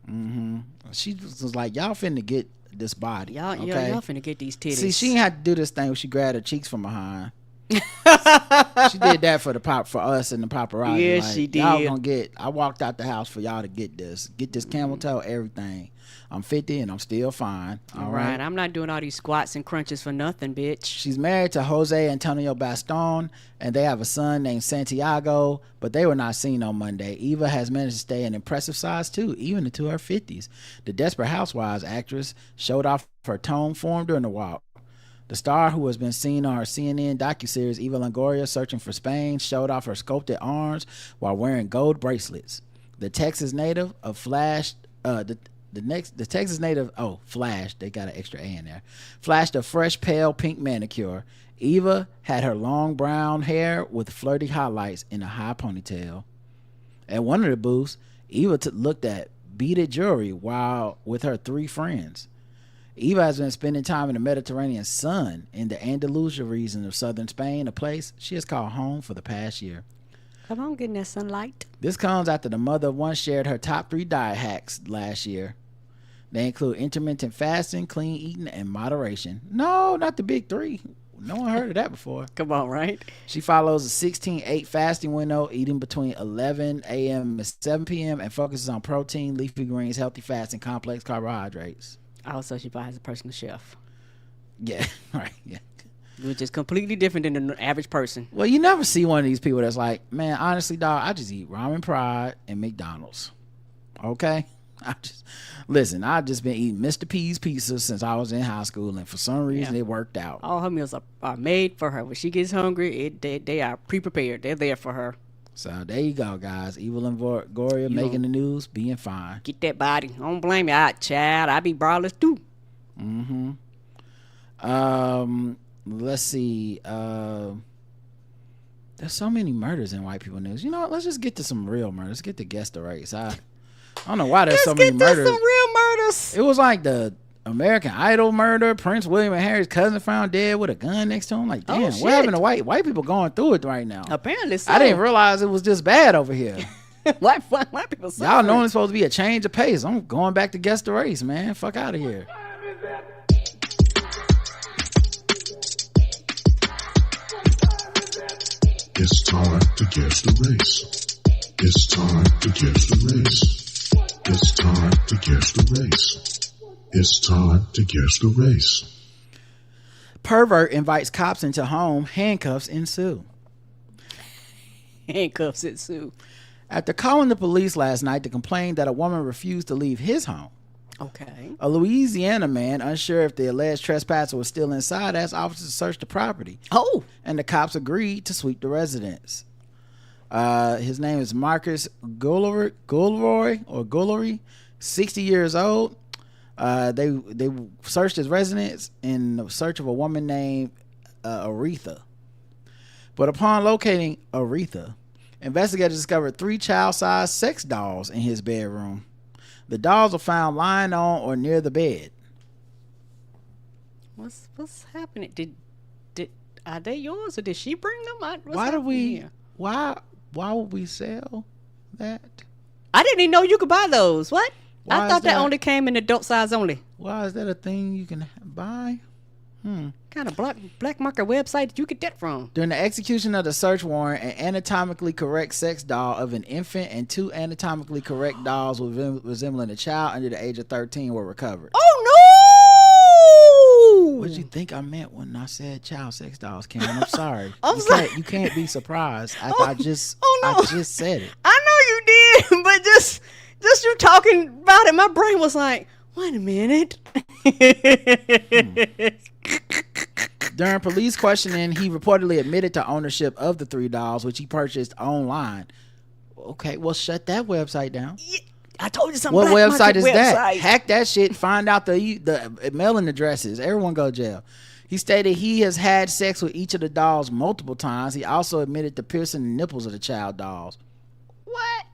She was like, y'all finna get this body. Y'all finna get these titties. See, she didn't have to do this thing where she grabbed her cheeks from behind. She did that for us and the paparazzi. Yeah, like, she did. Y'all gonna I walked out the house for y'all to get this camel toe, everything. I'm 50 and I'm still fine. All right. I'm not doing all these squats and crunches for nothing, bitch. She's married to Jose Antonio Baston, and they have a son named Santiago, but they were not seen on Monday. Eva has managed to stay an impressive size too, even into her 50s. The Desperate Housewives actress showed off her tone form during the walk. The star, who has been seen on her CNN docuseries Eva Longoria Searching for Spain, showed off her sculpted arms while wearing gold bracelets. The Texas native flashed they got an extra A in there, flashed a fresh pale pink manicure. Eva had her long brown hair with flirty highlights in a high ponytail. At one of the booths, Eva looked at beaded jewelry while with her 3 friends. Eva has been spending time in the Mediterranean sun in the Andalusia region of southern Spain, a place she has called home for the past year. Come on, getting that sunlight. This comes after the mother of one shared her top 3 diet hacks last year. They include intermittent fasting, clean eating, and moderation. No, not the big 3. No one heard of that before. Come on, right? She follows a 16-8 fasting window, eating between 11 a.m. and 7 p.m. and focuses on protein, leafy greens, healthy fats, and complex carbohydrates. Also, she buys a personal chef. Yeah, right, yeah. Which is completely different than the average person. Well, you never see one of these people that's like, man, honestly, dog, I just eat ramen pride and McDonald's. Okay? I've just been eating Mr. P's pizza since I was in high school, and for some reason it worked out. All her meals are made for her. When she gets hungry, they are pre-prepared. They're there for her. So there you go, guys. Eva Longoria making the news, being fine. Get that body. Don't blame me. Child, I be braless too. Mm-hmm. Let's see. There's so many murders in white people news. You know what? Let's just get to some real murders. Let's get to Guess the Race. I don't know why there's so many murders. Some real murders. It was like the American Idol murder. Prince William and Harry's cousin found dead with a gun next to him. Like, damn, what happened to white people going through it right now? Apparently so. I didn't realize it was just bad over here. white people suffering. Y'all know it's supposed to be a change of pace. I'm going back to Guess the Race, man. Fuck out of here. It's time to guess the race. It's time to guess the race. It's time to guess the race. It's time to guess the race. Pervert invites cops into home. Handcuffs ensue. Handcuffs ensue. After calling the police last night to complain that a woman refused to leave his home, okay, a Louisiana man, unsure if the alleged trespasser was still inside, asked officers to search the property. Oh, and the cops agreed to sweep the residence. His name is Marcus Gullery, 60 years old. They searched his residence in search of a woman named Aretha. But upon locating Aretha, investigators discovered 3 child-sized sex dolls in his bedroom. The dolls were found lying on or near the bed. What's happening? Are they yours, or did she bring them? Why would we sell that? I didn't even know you could buy those. What? I thought that only came in adult size only. Why is that a thing you can buy? Kind of black market website did you get that from? During the execution of the search warrant, an anatomically correct sex doll of an infant and 2 anatomically correct dolls resembling a child under the age of 13 were recovered. Oh no! What did you think I meant when I said child sex dolls, Karen? I'm sorry. You can't be surprised after I just said it. I know you did, but just you talking about it, my brain was like, wait a minute. During police questioning, he reportedly admitted to ownership of the 3 dolls, which he purchased online. Okay, well, shut that website down. Yeah, I told you something. What website is that? Hack that shit. Find out the mailing addresses. Everyone go to jail. He stated he has had sex with each of the dolls multiple times. He also admitted to piercing the nipples of the child dolls. What?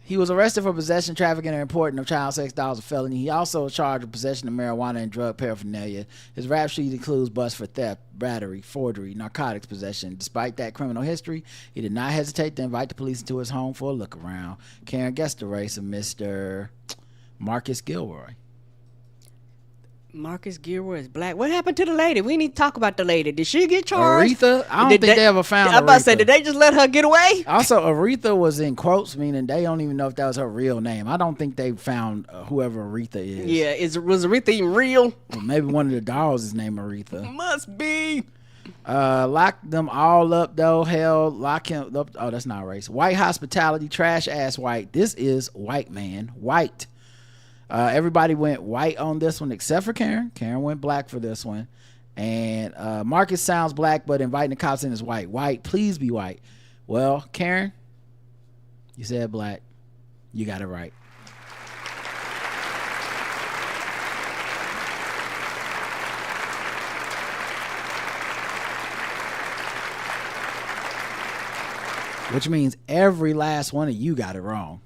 He was arrested for possession, trafficking, and importing of child sex dolls, a felony. He also was charged with possession of marijuana and drug paraphernalia. His rap sheet includes busts for theft, battery, forgery, narcotics possession. Despite that criminal history, he did not hesitate to invite the police into his home for a look around. Karen guessed the race of Mr. Marcus Gilroy. Marcus Gilroy is black. What happened to the lady? We need to talk about the lady. Did she get charged? Aretha? I don't think they ever found Aretha. I'm about to say, did they just let her get away? Also, Aretha was in quotes, meaning they don't even know if that was her real name. I don't think they found whoever Aretha is. Yeah, was Aretha even real? Well, maybe one of the dolls is named Aretha. Must be. Lock them all up, though. Hell, lock him up. Oh, that's not race. White hospitality, trash ass white. This is white man. White. Everybody went white on this one except for Karen. Karen went black for this one. And Marcus sounds black, but inviting the cops in is white. White, please be white. Well, Karen, you said black. You got it right. Which means every last one of you got it wrong.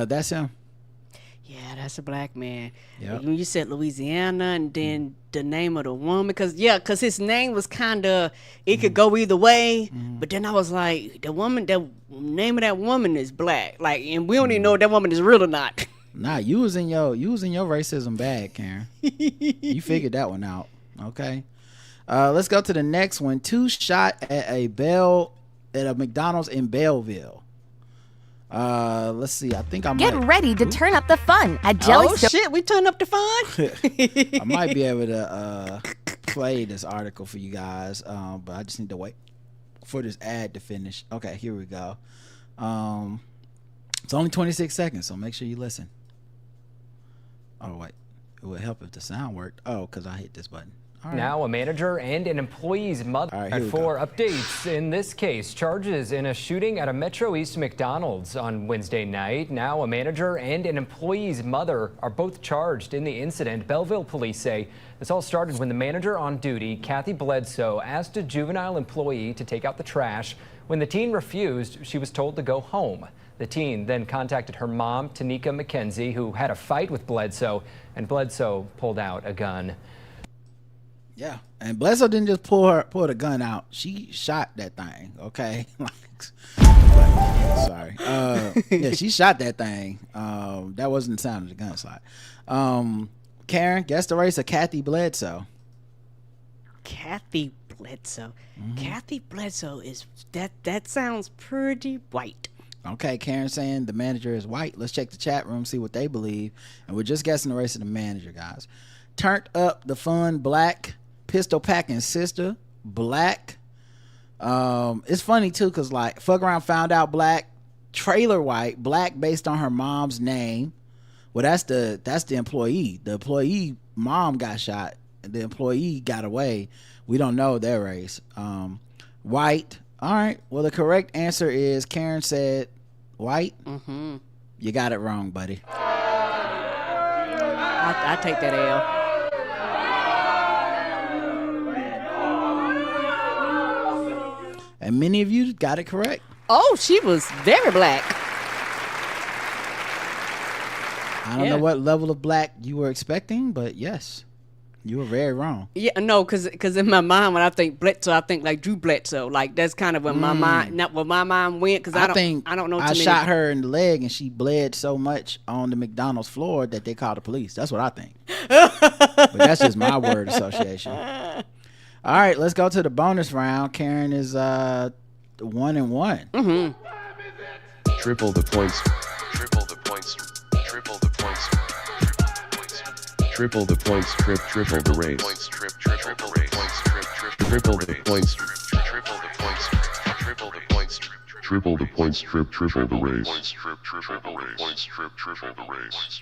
That's him. Yeah, that's a black man. Yep. When you said Louisiana and then the name of the woman, because his name was kind of, it could go either way. But then I was like, the name of that woman is black. Like, and we don't even know if that woman is real or not. Nah, you was in your racism bag, Karen. You figured that one out. Okay. Let's go to the next one. 2 shot at a McDonald's in Belleville. Let's see. I think Get ready to turn up the fun at Jelly. Oh shit, we turn up the fun. I might be able to play this article for you guys, but I just need to wait for this ad to finish. Okay, here we go. It's only 26 seconds, so make sure you listen. Oh wait, it would help if the sound worked. Oh, because I hit this button. Right. Now a manager and an employee's mother. Right, for updates in this case, charges in a shooting at a Metro East McDonald's on Wednesday night. Now a manager and an employee's mother are both charged in the incident. Belleville police say this all started when the manager on duty, Kathy Bledsoe, asked a juvenile employee to take out the trash. When the teen refused, she was told to go home. The teen then contacted her mom, Tanika McKenzie, who had a fight with Bledsoe, and Bledsoe pulled out a gun. Yeah, and Bledsoe didn't just pull the gun out. She shot that thing. Okay, sorry. Yeah, she shot that thing. That wasn't the sound of the gunshot. Karen, guess the race of Kathy Bledsoe. Kathy Bledsoe. Kathy Bledsoe is that sounds pretty white. Okay, Karen saying the manager is white. Let's check the chat room, see what they believe, and we're just guessing the race of the manager, guys. Turned up the fun, black. Pistol packing sister, black. It's funny too, cause like fuck around, found out black. Trailer white, black based on her mom's name. Well, that's the employee. The employee mom got shot. The employee got away. We don't know their race. White. All right. Well, the correct answer is Karen said white. You got it wrong, buddy. I take that L. And many of you got it correct. Oh, she was very black. I don't know what level of black you were expecting, but yes, you were very wrong. Yeah, no, because in my mind, when I think Bledsoe, I think like Drew Bledsoe. Like that's kind of where my mind, not where my mind went. Because I don't know. I shot her in the leg, and she bled so much on the McDonald's floor that they called the police. That's what I think. But that's just my word association. All right, let's go to the bonus round. Karen is 1-1. Triple the points. Triple the points. Triple the points. Triple the points. Triple the race. Triple the race. Triple the points. Triple the points. Triple the points. Triple the points. Triple the race. Triple the race.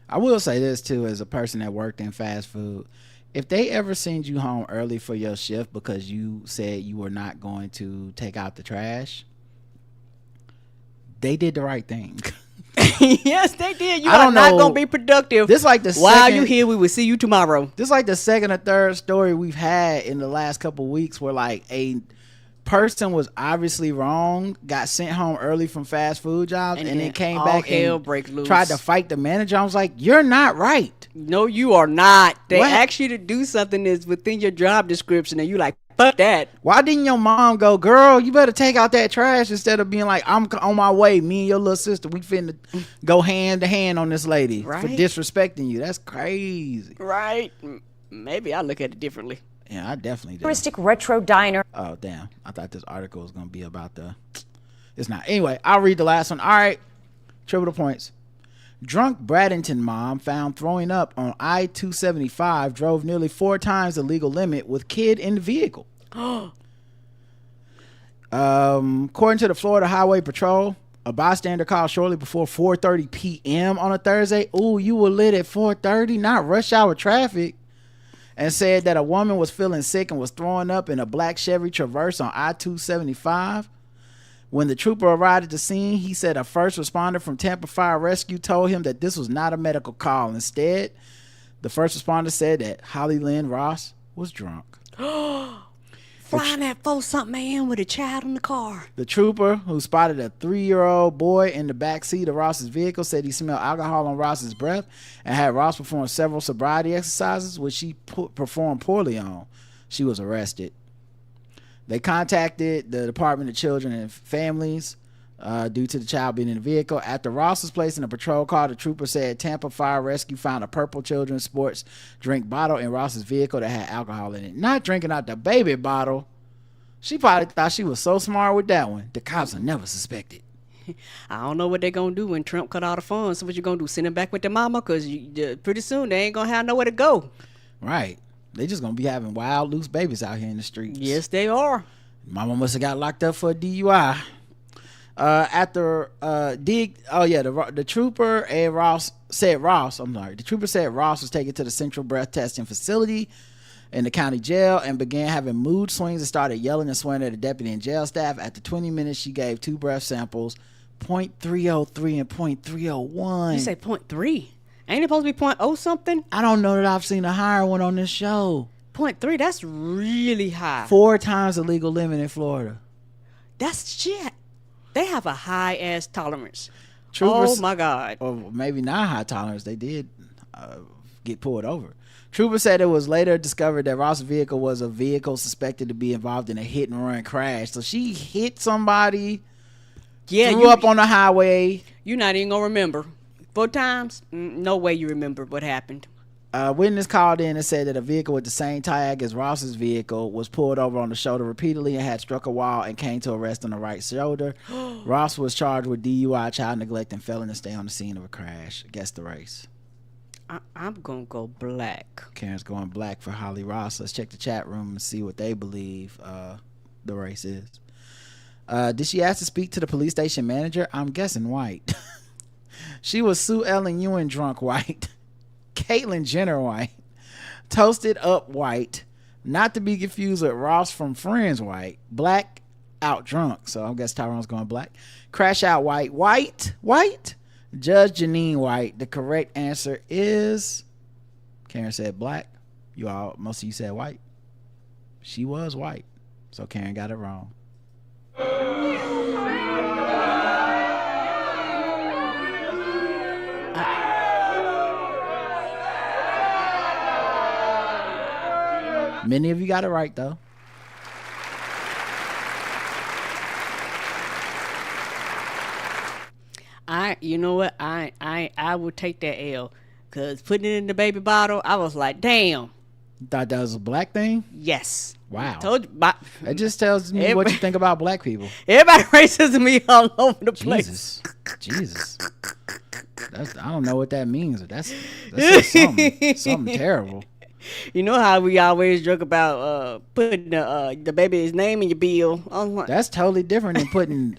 I will say this too, as a person that worked in fast food. If they ever send you home early for your shift because you said you were not going to take out the trash, they did the right thing. Yes, they did. You are not going to be productive. This like the while you here, we will see you tomorrow. This like the second or third story we've had in the last couple of weeks where like a person was obviously wrong, got sent home early from fast food jobs, and then came back and tried to fight the manager. I was like, you're not right. No, you are not. They ask you to do something that's within your job description, and you like, fuck that. Why didn't your mom go, girl, you better take out that trash, instead of being like, I'm on my way, me and your little sister, we finna go hand to hand on this lady for disrespecting you. That's crazy. Right. Maybe I look at it differently. Yeah, I definitely do. Futuristic retro diner. Oh, damn. I thought this article was going to be about it's not. Anyway, I'll read the last one. All right. Triple the points. Drunk Bradenton mom found throwing up on I-275 drove nearly 4 times the legal limit with kid in the vehicle. According to the Florida Highway Patrol, a bystander called shortly before 4:30 p.m. on a Thursday. Ooh, you were lit at 4:30, not rush hour traffic. And said that a woman was feeling sick and was throwing up in a black Chevy Traverse on I-275. When the trooper arrived at the scene, he said a first responder from Tampa Fire Rescue told him that this was not a medical call. Instead, the first responder said that Holly Lynn Ross was drunk. Flying at 4-something a.m. with a child in the car. The trooper, who spotted a 3-year-old boy in the back seat of Ross's vehicle, said he smelled alcohol on Ross's breath and had Ross perform several sobriety exercises, which she performed poorly on. She was arrested. They contacted the Department of Children and Families due to the child being in the vehicle. After Ross was placed in a patrol car, the trooper said Tampa Fire Rescue found a purple children's sports drink bottle in Ross's vehicle that had alcohol in it. Not drinking out the baby bottle. She probably thought she was so smart with that one. The cops will never suspected. I don't know what they're going to do when Trump cut all the funds. So what you going to do, send them back with their mama? Because pretty soon they ain't going to have nowhere to go. Right. They just going to be having wild, loose babies out here in the streets. Yes, they are. Mama must have got locked up for a DUI. The trooper said Ross was taken to the Central Breath Testing Facility in the county jail and began having mood swings and started yelling and swearing at the deputy and jail staff. After 20 minutes, she gave 2 breath samples, 0.303 and 0.301. You say 0.3? Ain't it supposed to be 0.0 something? I don't know that I've seen a higher one on this show. 0.3, that's really high. 4 times the legal limit in Florida. That's shit. They have a high ass tolerance. Troopers, oh my God. Or maybe not high tolerance. They did get pulled over. Trooper said it was later discovered that Ross' vehicle was a vehicle suspected to be involved in a hit and run crash. So she hit somebody, threw up on the highway. You're not even gonna remember. 4 times? No way you remember what happened. A witness called in and said that a vehicle with the same tag as Ross's vehicle was pulled over on the shoulder repeatedly and had struck a wall and came to a rest on the right shoulder. Ross was charged with DUI, child neglect, and failing to stay on the scene of a crash. Guess the race. I'm gonna go black. Karen's going black for Holly Ross. Let's check the chat room and see what they believe the race is. Did she ask to speak to the police station manager? I'm guessing white. She was Sue Ellen Ewan drunk white. Caitlyn Jenner white. Toasted up white. Not to be confused with Ross from Friends white. Black out drunk. So I guess Tyrone's going black. Crash out white. White. Judge Janine white. The correct answer is, Karen said black. Most of you said white. She was white. So Karen got it wrong. Many of you got it right though. You know what? I would take that L, cause putting it in the baby bottle, I was like, damn. You thought that was a black thing? Yes. Wow. Told you. That just tells me what you think about black people. Everybody racism me all over the place. Jesus. I don't know what that means. That's something terrible. You know how we always joke about putting the baby's name in your bill. Like, that's totally different than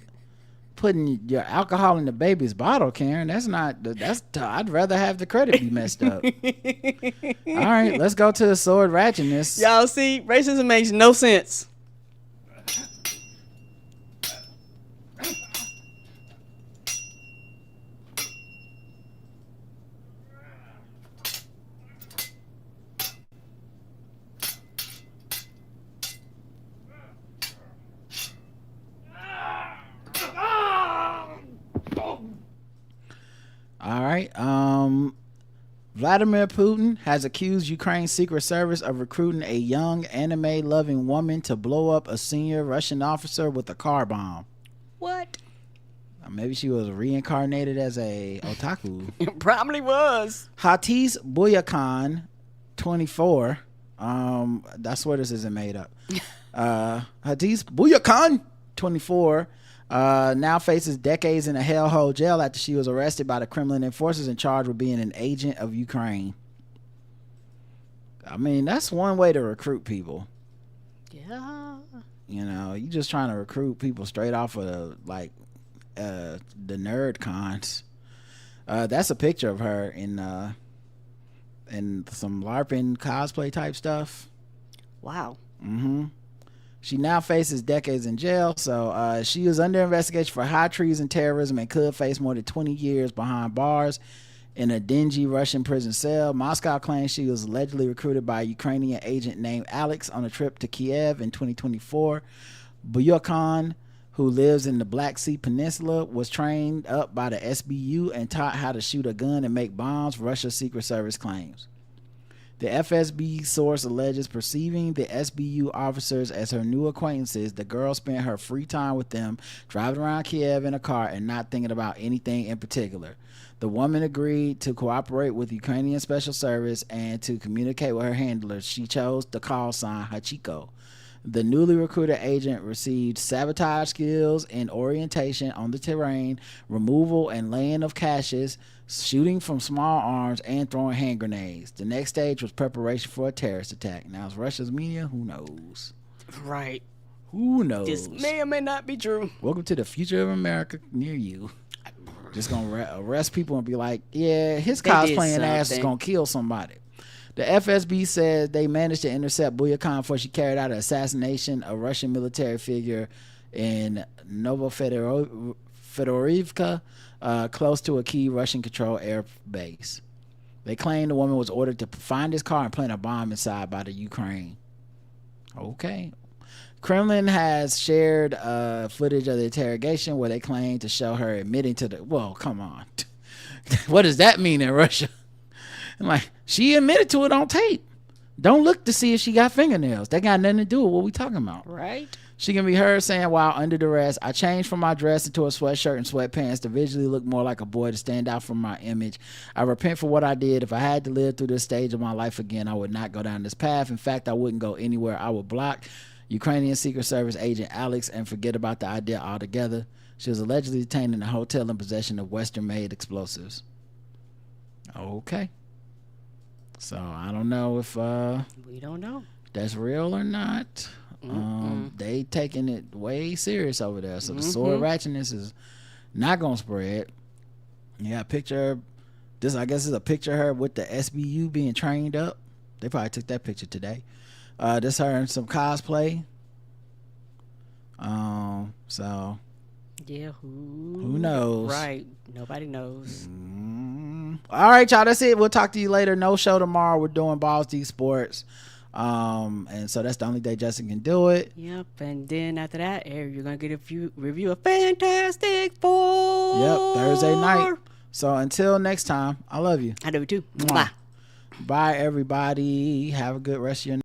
putting your alcohol in the baby's bottle, Karen. I'd rather have the credit be messed up. All right, let's go to the sword ratchetness. Y'all see, racism makes no sense. All right. Vladimir Putin has accused Ukraine's Secret Service of recruiting a young anime-loving woman to blow up a senior Russian officer with a car bomb. What? Maybe she was reincarnated as a otaku. Probably was. Hatice Buyakhan, 24. That's where this isn't made up. Hatice Buyakhan, 24. now faces decades in a hellhole jail after she was arrested by the Kremlin enforcers and charged with being an agent of Ukraine. I mean, that's one way to recruit people. Yeah. You know, you just trying to recruit people straight off of the nerd cons. That's a picture of her in some LARPing cosplay type stuff. Wow. She now faces decades in jail. So she was under investigation for high treason, terrorism, and could face more than 20 years behind bars in a dingy Russian prison cell. Moscow claims she was allegedly recruited by a Ukrainian agent named Alex on a trip to Kiev in 2024. Buyukhan, who lives in the Black Sea Peninsula, was trained up by the SBU and taught how to shoot a gun and make bombs, Russia's Secret Service claims. The FSB source alleges perceiving the SBU officers as her new acquaintances, the girl spent her free time with them, driving around Kiev in a car and not thinking about anything in particular. The woman agreed to cooperate with Ukrainian Special Service and to communicate with her handlers. She chose the call sign Hachiko. The newly recruited agent received sabotage skills in orientation on the terrain, removal and laying of caches, shooting from small arms, and throwing hand grenades. The next stage was preparation for a terrorist attack. Now, it's Russia's media? Who knows? Right. Who knows? This may or may not be true. Welcome to the future of America near you. Just gonna arrest people and be like, yeah, his cosplaying ass is gonna kill somebody. The FSB said they managed to intercept Buyukhan before she carried out an assassination of a Russian military figure in Novofedorivka, close to a key Russian-controlled air base. They claim the woman was ordered to find his car and plant a bomb inside by the Ukraine. Okay. Kremlin has shared footage of the interrogation where they claim to show her admitting to the... Well, come on. What does that mean in Russia? I'm like, she admitted to it on tape. Don't look to see if she got fingernails. That got nothing to do with what we talking about. Right. She can be heard saying while under duress, I changed from my dress into a sweatshirt and sweatpants to visually look more like a boy, to stand out from my image. I repent for what I did. If I had to live through this stage of my life again, I would not go down this path. In fact, I wouldn't go anywhere. I would block Ukrainian Secret Service agent Alex and forget about the idea altogether. She was allegedly detained in a hotel in possession of Western-made explosives. Okay. So I don't know if we don't know that's real or not. They taking it way serious over there. So the sword ratchetness is not gonna spread. Yeah, a picture. This, I guess, is a picture of her with the SBU being trained up. They probably took that picture today. This her in some cosplay. So yeah, who knows? Right, nobody knows. All right, y'all, that's it. We'll talk to you later. No show tomorrow. We're doing Balls D Sports, and so that's the only day Justin can do it. Yep. And then after that, you're gonna get a review of Fantastic Four. Yep, Thursday night. So until next time, I love you. I do too. Bye everybody. Have a good rest of your night.